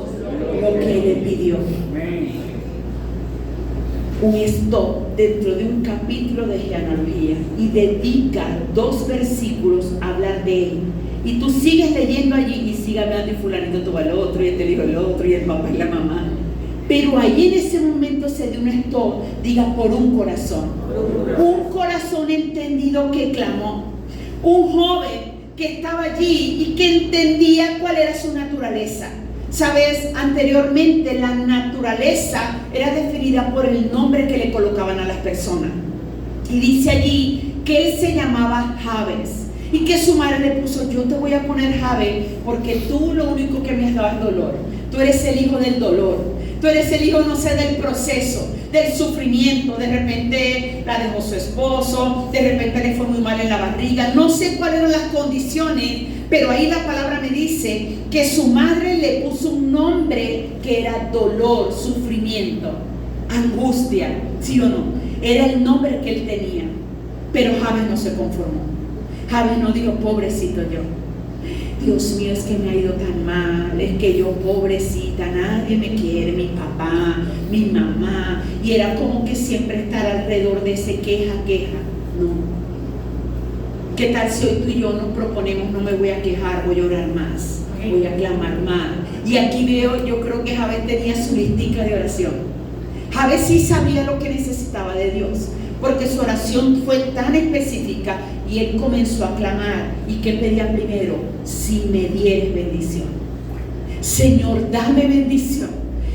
lo que le pidió. Un stop dentro de un capítulo de genealogía y dedica 2 versículos a hablar de él. Y tú sigues leyendo allí y sigue hablando, y fulanito tuvo al otro, y este dijo el otro, y el papá y la mamá. Pero ahí en ese momento se dio un stop, diga, por un corazón. Un corazón entendido que clamó. Un joven que estaba allí y que entendía cuál era su naturaleza. Sabes, anteriormente la naturaleza era definida por el nombre que le colocaban a las personas. Y dice allí que él se llamaba Jabes y que su madre le puso, yo te voy a poner Jabes porque tú lo único que me has dado es dolor. Tú eres el hijo del dolor. Tú eres el hijo, no sé, del proceso, del sufrimiento. De repente la dejó su esposo, de repente le fue muy mal en la barriga. No sé cuáles eran las condiciones, pero ahí la palabra me dice que su madre le puso un nombre que era dolor, sufrimiento, angustia, ¿sí o no? Era el nombre que él tenía. Pero Jabes no se conformó. Jabes no dijo, pobrecito yo. Dios mío, es que me ha ido tan mal, es que yo pobrecita, nadie me quiere, mi papá, mi mamá, y era como que siempre estar alrededor de ese queja. No. ¿Qué tal si hoy tú y yo nos proponemos, no me voy a quejar, voy a orar más, voy a clamar más? Y aquí veo, yo creo que Jabes tenía su listica de oración. Jabes sí sabía lo que necesitaba de Dios, porque su oración fue tan específica y él comenzó a clamar. ¿Y qué pedía primero? Si me dieres bendición. Señor, dame bendición.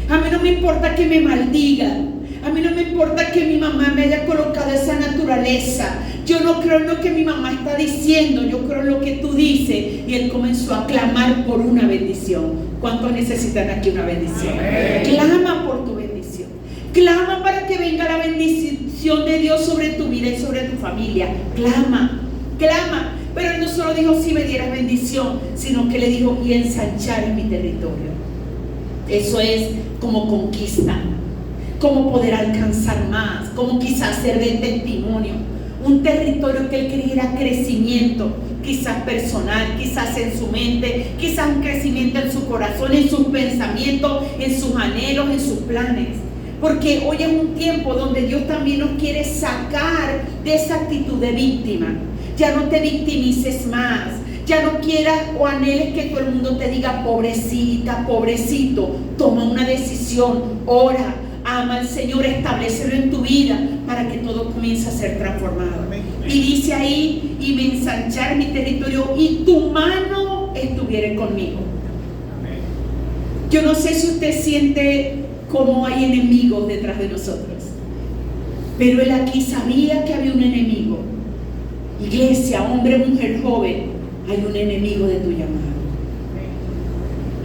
A mí no me importa que me maldigan. A mí no me importa que mi mamá me haya colocado esa naturaleza. Yo no creo en lo que mi mamá está diciendo, yo creo en lo que tú dices. Y él comenzó a clamar por una bendición. ¿Cuántos necesitan aquí una bendición? Amén. Clama por tu bendición. Clama para que venga la bendición de Dios sobre tu vida y sobre tu familia. Clama. Pero él no solo dijo si me dieras bendición, sino que le dijo y ensanchar en mi territorio. Eso es como conquista, como poder alcanzar más, como quizás ser de testimonio. Un territorio que él quería crecimiento, quizás personal, quizás en su mente, quizás un crecimiento en su corazón, en sus pensamientos, en sus anhelos, en sus planes. Porque hoy es un tiempo donde Dios también nos quiere sacar de esa actitud de víctima. Ya no te victimices más. Ya no quieras o anheles que todo el mundo te diga pobrecita, pobrecito. Toma una decisión, ora, ama al Señor, establécelo en tu vida para que todo comience a ser transformado. Y dice ahí, y me ensanchar mi territorio y tu mano estuviera conmigo. Yo no sé si usted siente como hay enemigos detrás de nosotros, pero él aquí sabía que había un enemigo. Iglesia, hombre, mujer, joven, hay un enemigo de tu llamado.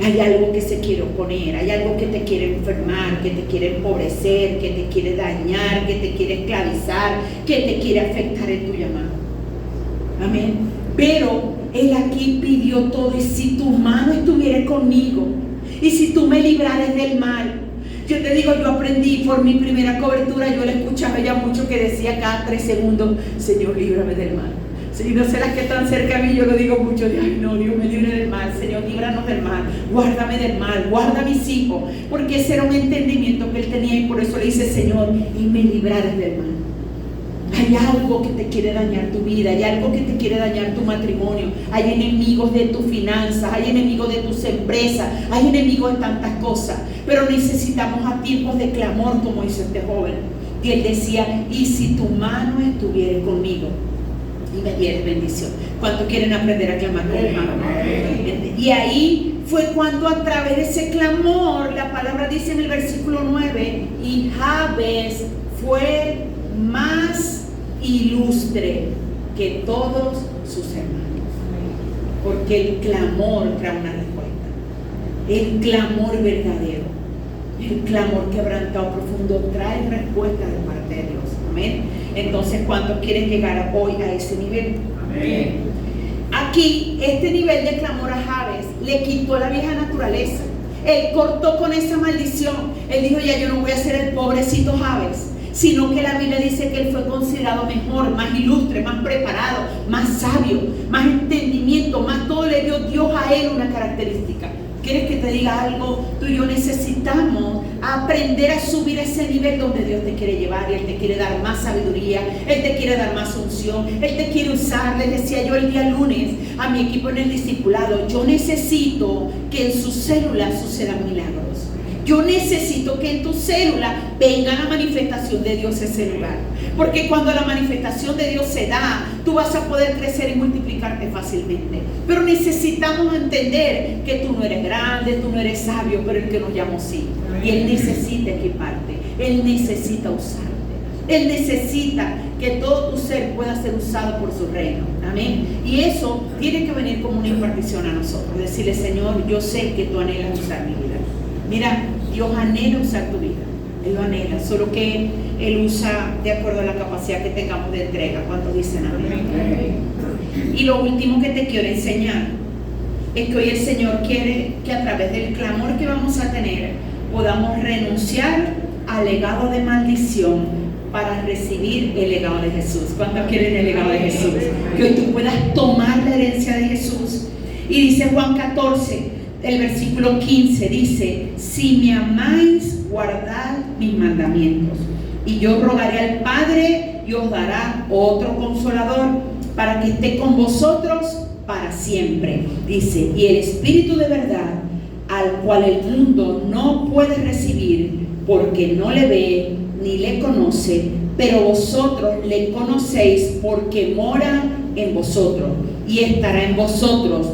Hay algo que se quiere oponer, hay algo que te quiere enfermar, que te quiere empobrecer, que te quiere dañar, que te quiere esclavizar, que te quiere afectar en tu llamado. Amén. Pero él aquí pidió todo, y si tu mano estuviera conmigo, y si tú me librares del mal. Yo te digo, yo aprendí por mi primera cobertura, yo le escuchaba ya mucho que decía cada 3 segundos, Señor, líbrame del mal. Si no sé las que están cerca a mí, yo lo digo mucho, de, ay no, Dios me libre del mal, Señor, líbranos del mal, guárdame del mal, guarda a mis hijos, porque ese era un entendimiento que él tenía, y por eso le dice, Señor, y me librares del mal. Hay algo que te quiere dañar tu vida, hay algo que te quiere dañar tu matrimonio, hay enemigos de tus finanzas, hay enemigos de tus empresas, hay enemigos de tantas cosas, pero necesitamos a tiempos de clamor, como hizo este joven. Y él decía, y si tu mano estuviera conmigo y me dieras bendición. ¿Cuántos quieren aprender a clamar con el mano? Y ahí fue cuando, a través de ese clamor, la palabra dice en el versículo 9, y Jabes fue más ilustre que todos sus hermanos, porque el clamor trae una respuesta. El clamor verdadero, el clamor quebrantado profundo trae respuesta de parte de Dios. Amén. Entonces, ¿cuántos quieren llegar hoy a ese nivel? Amén. Aquí, este nivel de clamor a Jabes le quitó la vieja naturaleza. Él cortó con esa maldición. Él dijo, ya yo no voy a ser el pobrecito Jabes, sino que la Biblia dice que él fue considerado mejor, más ilustre, más preparado, más sabio, más entendimiento, más todo le dio Dios a él una característica. ¿Quieres que te diga algo? Tú y yo necesitamos aprender a subir a ese nivel donde Dios te quiere llevar, y Él te quiere dar más sabiduría, Él te quiere dar más unción, Él te quiere usar. Les decía yo el día lunes a mi equipo en el discipulado, yo necesito que en sus células sucedan milagros. Yo necesito que en tu célula venga la manifestación de Dios a ese lugar. Porque cuando la manifestación de Dios se da, tú vas a poder crecer y multiplicarte fácilmente. Pero necesitamos entender que tú no eres grande, tú no eres sabio, pero el que nos llamó sí. Y Él necesita equiparte, Él necesita usarte. Él necesita que todo tu ser pueda ser usado por su reino. Amén. Y eso tiene que venir como una impartición a nosotros. Decirle, Señor, yo sé que tú anhelas usar mi vida. Mira, Dios anhela usar tu vida. Él lo anhela, solo que Él usa de acuerdo a la capacidad que tengamos de entrega. ¿Cuántos dicen amén? Y lo último que te quiero enseñar es que hoy el Señor quiere que a través del clamor que vamos a tener podamos renunciar al legado de maldición para recibir el legado de Jesús. ¿Cuántos quieren el legado de Jesús? Que hoy tú puedas tomar la herencia de Jesús. Y dice Juan 14, el versículo 15, dice, si me amáis, guardad mis mandamientos, y yo rogaré al Padre y os dará otro consolador para que esté con vosotros para siempre. Dice, y el Espíritu de verdad, al cual el mundo no puede recibir porque no le ve ni le conoce, pero vosotros le conocéis porque mora en vosotros y estará en vosotros.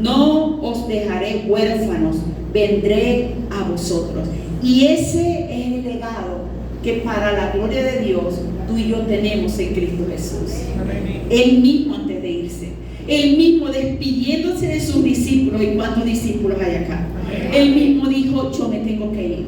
No os dejaré huérfanos, vendré a vosotros. Y ese es el legado que para la gloria de Dios tú y yo tenemos en Cristo Jesús. Él mismo antes de irse, Él mismo despidiéndose de sus discípulos. ¿Y cuántos discípulos hay acá? Él mismo dijo, yo me tengo que ir,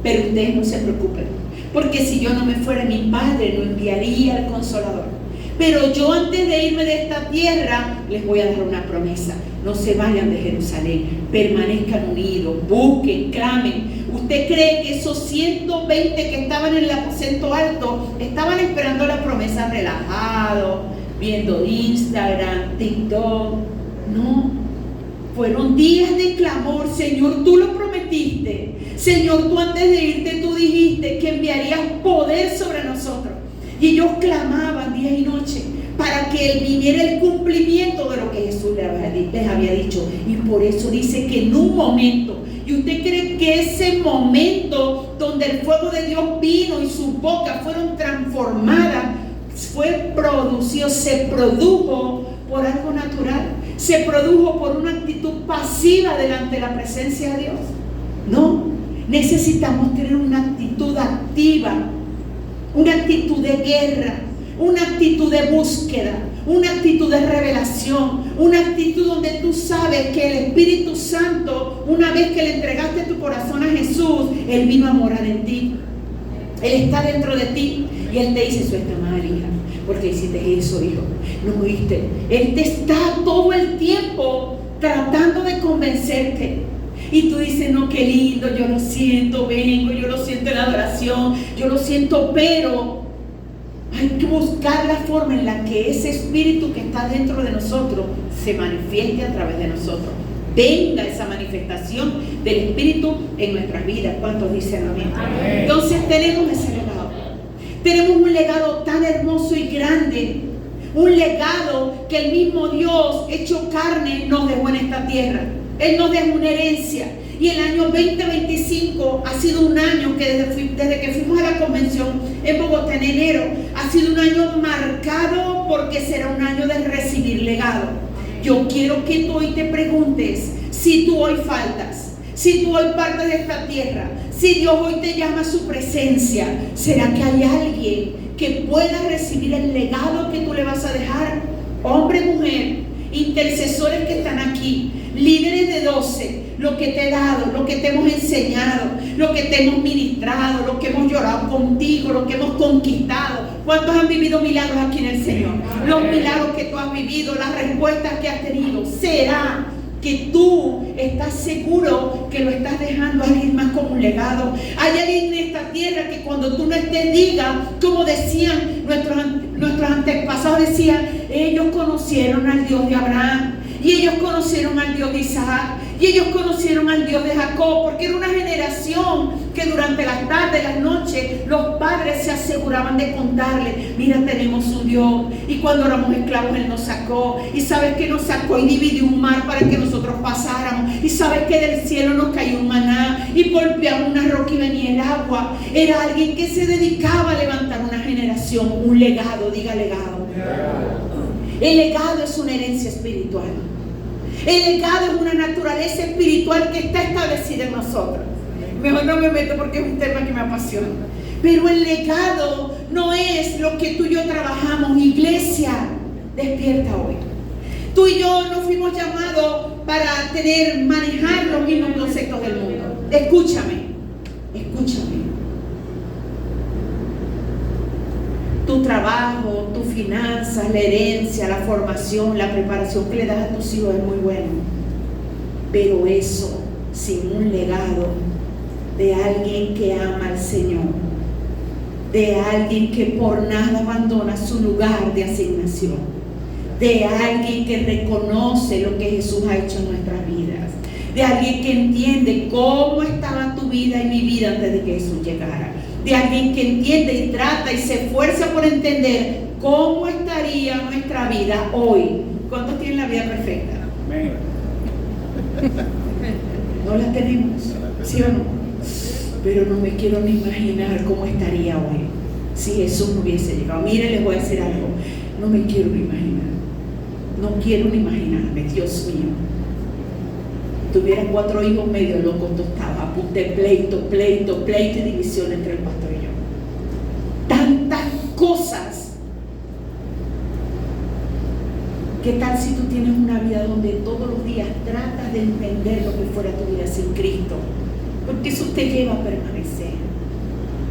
pero ustedes no se preocupen, porque si yo no me fuera, mi Padre no enviaría al Consolador. Pero yo antes de irme de esta tierra les voy a dar una promesa. No se vayan de Jerusalén, permanezcan unidos, busquen, clamen. ¿Usted cree que esos 120 que estaban en el aposento alto estaban esperando la promesa relajados, viendo Instagram, TikTok? No, fueron días de clamor. Señor, tú lo prometiste. Señor, tú antes de irte tú dijiste que enviarías poder sobre nosotros. Y ellos clamaban día y noche para que viniera el cumplimiento de lo que Jesús les había dicho. Y por eso dice que en un momento, ¿Y usted cree que ese momento donde el fuego de Dios vino y sus bocas fueron transformadas, se produjo por algo natural? ¿Se produjo por una actitud pasiva delante de la presencia de Dios? No, necesitamos tener una actitud activa, una actitud de guerra, una actitud de búsqueda, una actitud de revelación, una actitud donde tú sabes que el Espíritu Santo, una vez que le entregaste tu corazón a Jesús, Él vino a morar en ti. Él está dentro de ti y Él te dice: suelta mal, hija, porque hiciste eso, hijo, no oíste. Él te está todo el tiempo tratando de convencerte. Y tú dices: no, qué lindo, yo lo siento, vengo, yo lo siento en la adoración, yo lo siento, pero hay que buscar la forma en la que ese espíritu que está dentro de nosotros se manifieste a través de nosotros. Venga esa manifestación del espíritu en nuestras vidas. ¿Cuántos dicen amén? Amén. Entonces tenemos ese legado. Tenemos un legado tan hermoso y grande. Un legado que el mismo Dios hecho carne nos dejó en esta tierra. Él nos dejó una herencia. Y el año 2025 ha sido un año que desde que fuimos a la convención en Bogotá en enero, ha sido un año marcado porque será un año de recibir legado. Yo quiero que tú hoy te preguntes si tú hoy faltas, si tú hoy partes de esta tierra, si Dios hoy te llama a su presencia. ¿Será que hay alguien que pueda recibir el legado que tú le vas a dejar? Hombre, mujer, intercesores que están aquí, líderes de 12, lo que te he dado, lo que te hemos enseñado, lo que te hemos ministrado, lo que hemos llorado contigo, lo que hemos conquistado. ¿Cuántos han vivido milagros aquí en el Señor? Los milagros que tú has vivido, las respuestas que has tenido. ¿Será que tú estás seguro que lo estás dejando a alguien más como un legado? Hay alguien en esta tierra que cuando tú no estés diga, como decían nuestros antepasados, decían: ellos conocieron al Dios de Abraham, y ellos conocieron al Dios de Isaac, y ellos conocieron al Dios de Jacob, porque era una generación que durante las tardes, las noches, los padres se aseguraban de contarle: mira, tenemos un Dios, y cuando éramos esclavos Él nos sacó, y sabes que nos sacó y dividió un mar para que nosotros pasáramos, y sabes que del cielo nos cayó un maná, y golpeaba una roca y venía el agua. Era alguien que se dedicaba a levantar una generación, un legado. Diga legado. El legado es una herencia espiritual. El legado es una naturaleza espiritual que está establecida en nosotros. Mejor no me meto porque es un tema que me apasiona. Pero el legado no es lo que tú y yo trabajamos. Iglesia, despierta hoy. Tú y yo no fuimos llamados para manejar los mismos conceptos del mundo. Escúchame. Tu trabajo, tus finanzas, la herencia, la formación, la preparación que le das a tus hijos es muy bueno. Pero eso sin un legado de alguien que ama al Señor, de alguien que por nada abandona su lugar de asignación, de alguien que reconoce lo que Jesús ha hecho en nuestras vidas, de alguien que entiende cómo estaba tu vida y mi vida antes de que Jesús llegara, de alguien que entiende y trata y se esfuerza por entender cómo estaría nuestra vida hoy. ¿Cuántos tienen la vida perfecta? No la tenemos, ¿sí o no? Pero no me quiero ni imaginar cómo estaría hoy si Jesús no hubiese llegado. Miren, les voy a decir algo. No me quiero ni imaginar. No quiero ni imaginarme, Dios mío. Tuvieran 4 hijos medio locos tostados, apunté pleito y división entre el pastor y yo. Tantas cosas. ¿Qué tal si tú tienes una vida donde todos los días tratas de entender lo que fuera tu vida sin Cristo? Porque eso te lleva a permanecer.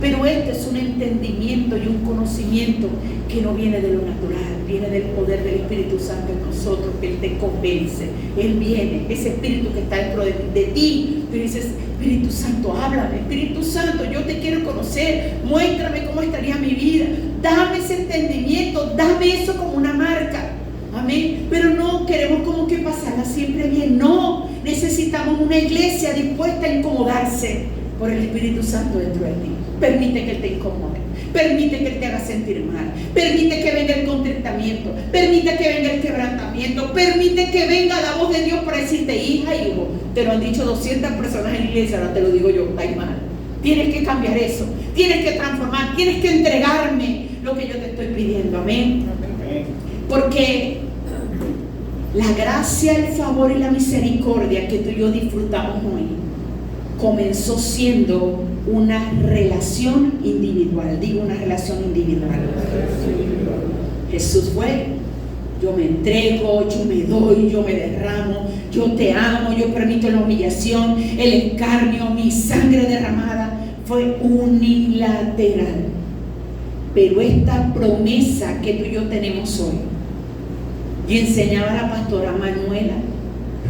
Pero este es un entendimiento y un conocimiento que no viene de lo natural, viene del poder del Espíritu Santo en nosotros, que Él te convence. Él viene, ese Espíritu que está dentro de ti. Tú dices: Espíritu Santo, háblame. Espíritu Santo, yo te quiero conocer. Muéstrame cómo estaría mi vida. Dame ese entendimiento, dame eso como una marca. Amén. Pero no queremos como que pasarla siempre bien. No, necesitamos una iglesia dispuesta a incomodarse. por el Espíritu Santo dentro de ti. Permite que Él te incomode, permite que Él te haga sentir mal, permite que venga el contentamiento, permite que venga el quebrantamiento, permite que venga la voz de Dios para decirte: hija, hijo, te lo han dicho 200 personas en la iglesia, ahora te lo digo yo, está mal. Tienes que cambiar eso, tienes que transformar, tienes que entregarme lo que yo te estoy pidiendo. Amén. Porque la gracia, el favor y la misericordia que tú y yo disfrutamos hoy comenzó siendo una relación individual. Digo, una relación individual. Jesús fue: yo me entrego, yo me doy, yo me derramo, yo te amo, yo permito la humillación, el escarnio, mi sangre derramada. Fue unilateral. Pero esta promesa que tú y yo tenemos hoy, y enseñaba a la pastora Manuela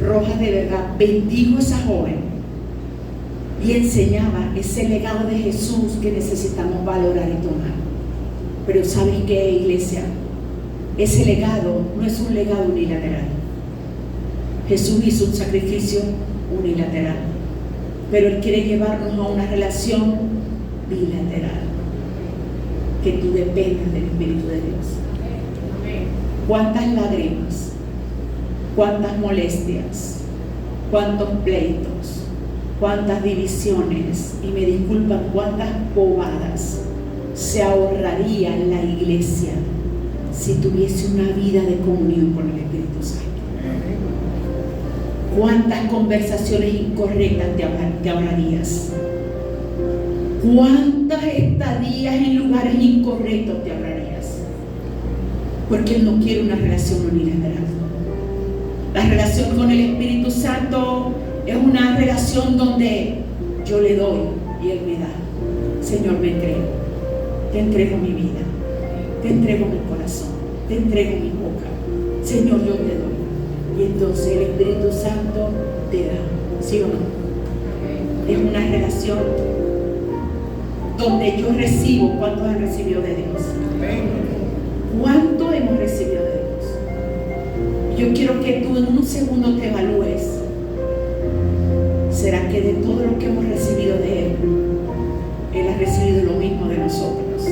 Rojas, de verdad, bendigo a esa joven, y enseñaba ese legado de Jesús que necesitamos valorar y tomar. Pero ¿sabes qué, iglesia? Ese legado no es un legado unilateral. Jesús hizo un sacrificio unilateral, pero Él quiere llevarnos a una relación bilateral, que tú dependas del Espíritu de Dios. ¿Cuántas lágrimas, cuántas molestias, cuántos pleitos, cuántas divisiones, y me disculpan, cuántas bobadas se ahorraría la iglesia si tuviese una vida de comunión con el Espíritu Santo? ¿Cuántas conversaciones incorrectas te ahorrarías? ¿Cuántas estadías en lugares incorrectos te ahorrarías? Porque Él no quiere una relación unilateral. La relación con el Espíritu Santo es una relación donde yo le doy y Él me da. Señor, me entrego. Te entrego mi vida, te entrego mi corazón, te entrego mi boca. Señor, yo te doy. Y entonces el Espíritu Santo te da. ¿Sí o no? Es una relación donde yo recibo. ¿Cuántos han recibido de Dios? ¿Cuánto hemos recibido de Dios? Yo quiero que tú en un segundo te evalúes. ¿Será que de todo lo que hemos recibido de Él, Él ha recibido lo mismo de nosotros?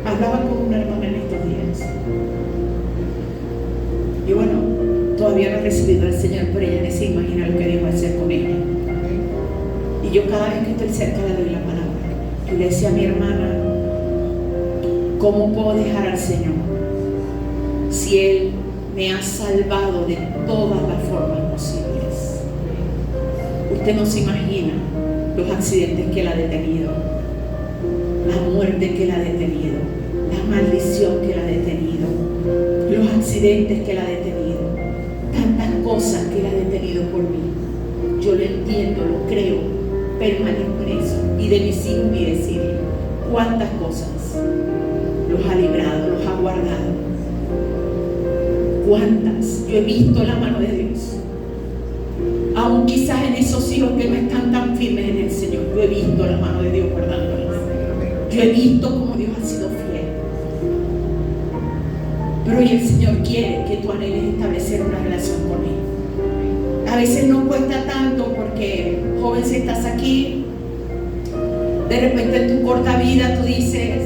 Hablaba con una hermana en estos días, y bueno, todavía no he recibido al Señor, pero ella ni se imagina lo que Dios va a hacer con ella. Y yo cada vez que estoy cerca le doy la palabra. Yo le decía a mi hermana: ¿cómo puedo dejar al Señor si Él me ha salvado de todas las formas posibles? Usted no se imagina los accidentes que Él ha detenido, la muerte que Él ha detenido, la maldición que Él ha detenido, los accidentes que Él ha detenido, tantas cosas que Él ha detenido por mí. Yo lo entiendo, lo creo, permanezco en eso, y de mis hijos ni decirle cuántas cosas los ha librado, los ha guardado. Cuántas yo he visto la mano de Dios, aún quizás en esos hijos que no están tan firmes en el Señor. Yo he visto la mano de Dios guardándolos. Yo he visto cómo Dios ha sido fiel. Pero hoy el Señor quiere que tú anheles establecer una relación con Él. A veces no cuesta tanto, porque, joven, si estás aquí, de repente en tu corta vida tú dices: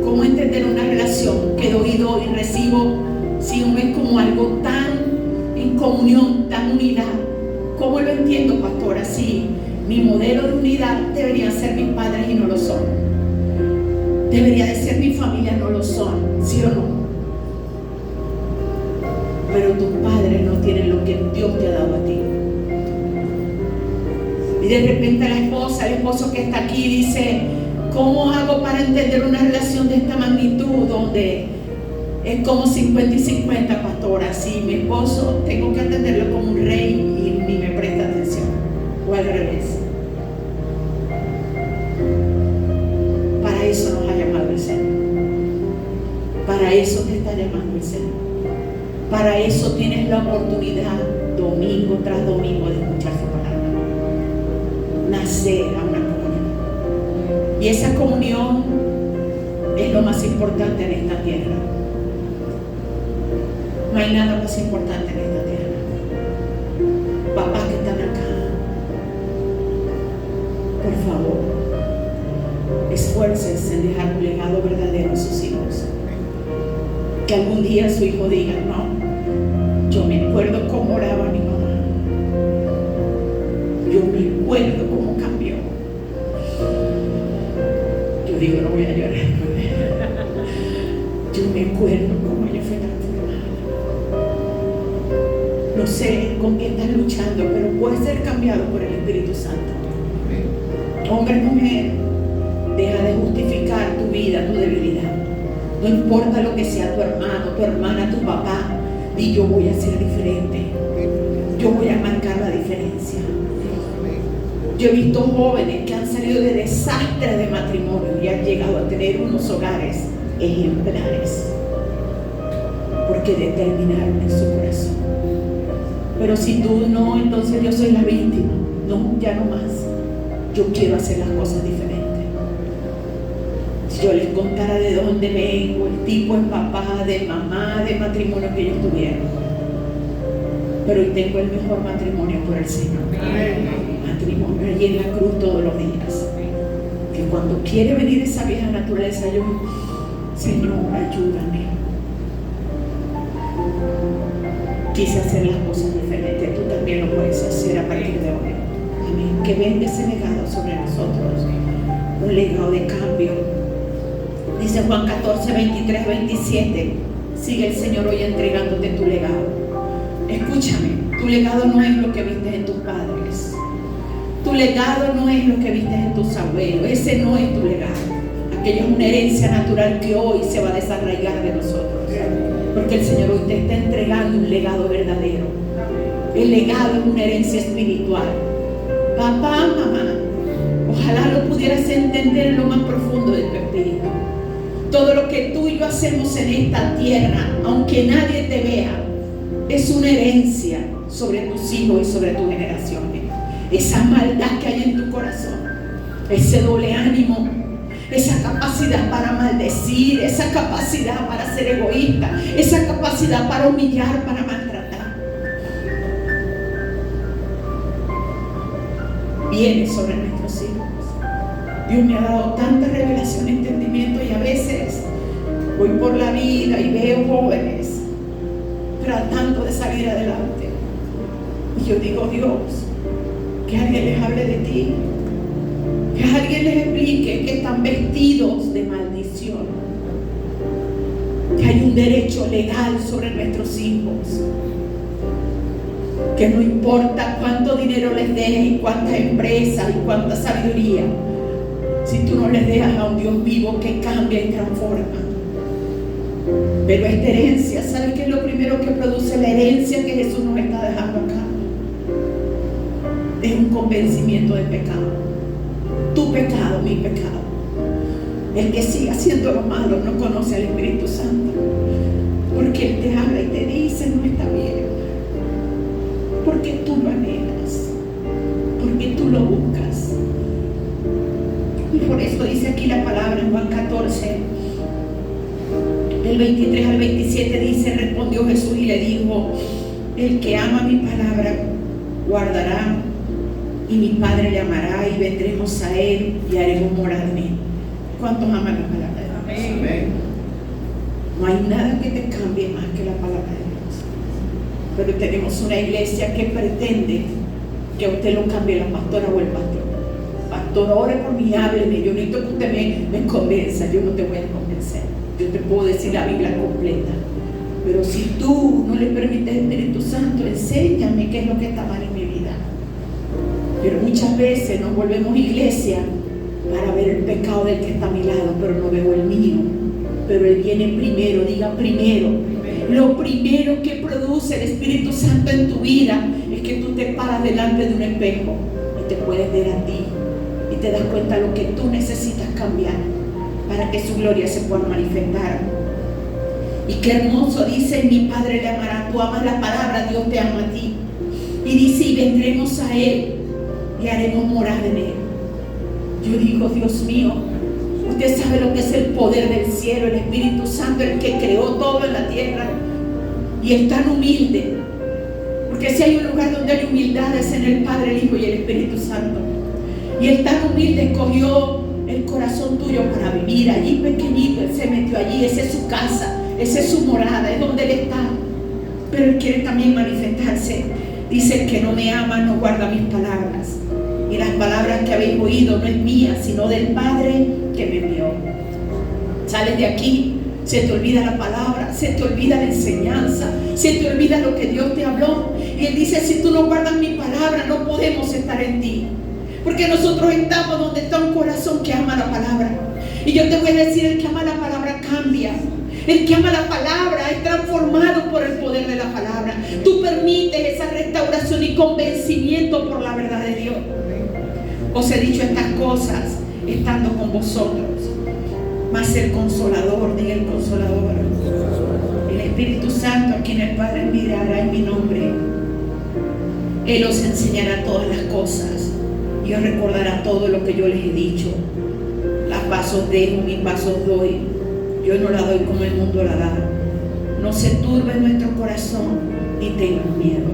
¿cómo entender una relación que doy y recibo si no es como algo tan en comunión, tan unidad? ¿Cómo lo entiendo, pastora? Si mi modelo de unidad debería ser mis padres y no lo son, debería de ser mi familia, no lo son, ¿sí o no? Pero tus padres no tienen lo que Dios te ha dado a ti. Y de repente la esposa, el esposo que está aquí dice: ¿cómo hago para entender una relación de esta magnitud donde es como 50 y 50, pastora? Si mi esposo tengo que atenderlo como un rey y ni me presta atención, o al revés. Para eso nos ha llamado el Señor. Para eso te está llamando el Señor. Para eso tienes la oportunidad, domingo tras domingo, de escuchar su palabra. Nacer a una comunión. Y esa comunión es lo más importante en esta tierra. No hay nada más importante en esta tierra. Papás que están acá, por favor, esfuércense en dejar un legado verdadero a sus hijos. Que algún día su hijo diga: no, yo me acuerdo cómo oraba mi mamá, yo me acuerdo cómo cambió. Yo digo, no voy a llorar, yo me acuerdo cómo ella fue transformada. No sé con qué estás luchando, pero puede ser cambiado por el Espíritu Santo. Hombre, mujer, deja de justificar tu vida, tu debilidad. No importa lo que sea tu hermano, tu hermana, tu papá, di: yo voy a ser diferente, yo voy a marcar la diferencia. Yo he visto jóvenes que han salido de desastres de matrimonio y han llegado a tener unos hogares ejemplares porque determinaron en su corazón. Pero si tú no, entonces yo soy la víctima. No, ya no más. Yo quiero hacer las cosas diferentes. Si yo les contara de dónde vengo, el tipo de papá, de mamá, de matrimonio que ellos tuvieron, pero hoy tengo el mejor matrimonio por el Señor. Matrimonio allí en la cruz todos los días. Que cuando quiere venir esa vieja naturaleza, yo: Señor, ayúdame. Quise hacer las cosas diferentes. Tú también lo puedes hacer a partir de hoy. Amén. Que venga ese legado sobre nosotros, un legado de cambio. Dice Juan 14, 23, 27. Sigue el Señor hoy entregándote tu legado. Escúchame, tu legado no es lo que viste en tus padres. Tu legado no es lo que viste en tus abuelos. Ese no es tu legado. Aquello es una herencia natural que hoy se va a desarraigar de nosotros. Porque el Señor hoy te está entregando un legado verdadero. El legado es una herencia espiritual. Papá, mamá, ojalá lo pudieras entender en lo más profundo de tu espíritu. Todo lo que tú y yo hacemos en esta tierra, aunque nadie te vea, es una herencia sobre tus hijos y sobre tus generaciones. Esa maldad que hay en tu corazón, ese doble ánimo, esa capacidad para maldecir, esa capacidad para ser egoísta, esa capacidad para humillar, para maltratar, viene sobre nuestros hijos. Dios me ha dado tanta revelación, entendimiento, y a veces voy por la vida y veo jóvenes tratando de salir adelante. Y yo digo: Dios, que alguien les hable de ti, que alguien les explique que están vestidos de maldición, que hay un derecho legal sobre nuestros hijos, que no importa cuánto dinero les dejes y cuántas empresas y cuánta sabiduría, si tú no les dejas a un Dios vivo que cambia y transforma. Pero esta herencia, ¿sabes qué es lo primero que produce la herencia que Jesús nos está dejando acá? Es un convencimiento de pecado. Tu pecado, mi pecado. El que siga haciendo lo malo no conoce al Espíritu Santo, porque Él te habla y te dice: no está bien, porque tú lo anhelas, porque tú lo buscas. Y por eso dice aquí la palabra en Juan 14, del 23 al 27, dice: respondió Jesús y le dijo: el que ama mi palabra guardará, y mi Padre le amará, y vendremos a Él y haremos morada en Él. ¿Cuántos aman la palabra de Dios? Amén. No hay nada que te cambie más que la palabra de Dios. Pero tenemos una iglesia que pretende que a usted lo cambie la pastora o el pastor. Pastor, ore por mí, hábleme. Yo necesito que usted me convenza. Yo no te voy a convencer. Yo te puedo decir la Biblia completa. Pero si tú no le permites al Espíritu Santo, enséñame qué es lo que está mal en mi vida. Pero muchas veces nos volvemos iglesia para ver el pecado del que está a mi lado, pero no veo el mío. Pero Él viene primero, diga primero. Lo primero que produce el Espíritu Santo en tu vida es que tú te paras delante de un espejo y te puedes ver a ti y te das cuenta de lo que tú necesitas cambiar para que su gloria se pueda manifestar. Y qué hermoso dice: mi Padre le amará. Tú amas la palabra, Dios te ama a ti. Y dice: y vendremos a Él y haremos morada en Él. Yo digo: Dios mío, usted sabe lo que es el poder del cielo, el Espíritu Santo, el que creó todo en la tierra, y es tan humilde, porque si hay un lugar donde hay humildad es en el Padre, el Hijo y el Espíritu Santo. Y Él tan humilde escogió el corazón tuyo para vivir allí pequeñito. Él se metió allí, esa es su casa, esa es su morada, es donde Él está. Pero Él quiere también manifestarse. Dice: el que no me ama no guarda mis palabras. Y las palabras que habéis oído no es mía, sino del Padre que me envió. Sales de aquí, se te olvida la palabra, se te olvida la enseñanza, se te olvida lo que Dios te habló. Y Él dice: si tú no guardas mi palabra, no podemos estar en ti. Porque nosotros estamos donde está un corazón que ama la palabra. Y yo te voy a decir: el que ama la palabra cambia. El que ama la palabra es transformado por el poder de la palabra. Tú permites esa restauración y convencimiento por la verdad de Dios. Os he dicho estas cosas estando con vosotros. Mas el Consolador, diga el Consolador, el Espíritu Santo, a quien el Padre enviará en mi nombre, Él os enseñará todas las cosas y os recordará todo lo que yo les he dicho. Las paz os dejo, mis paz os doy. Yo no la doy como el mundo la da. No se turbe nuestro corazón ni tengan miedo.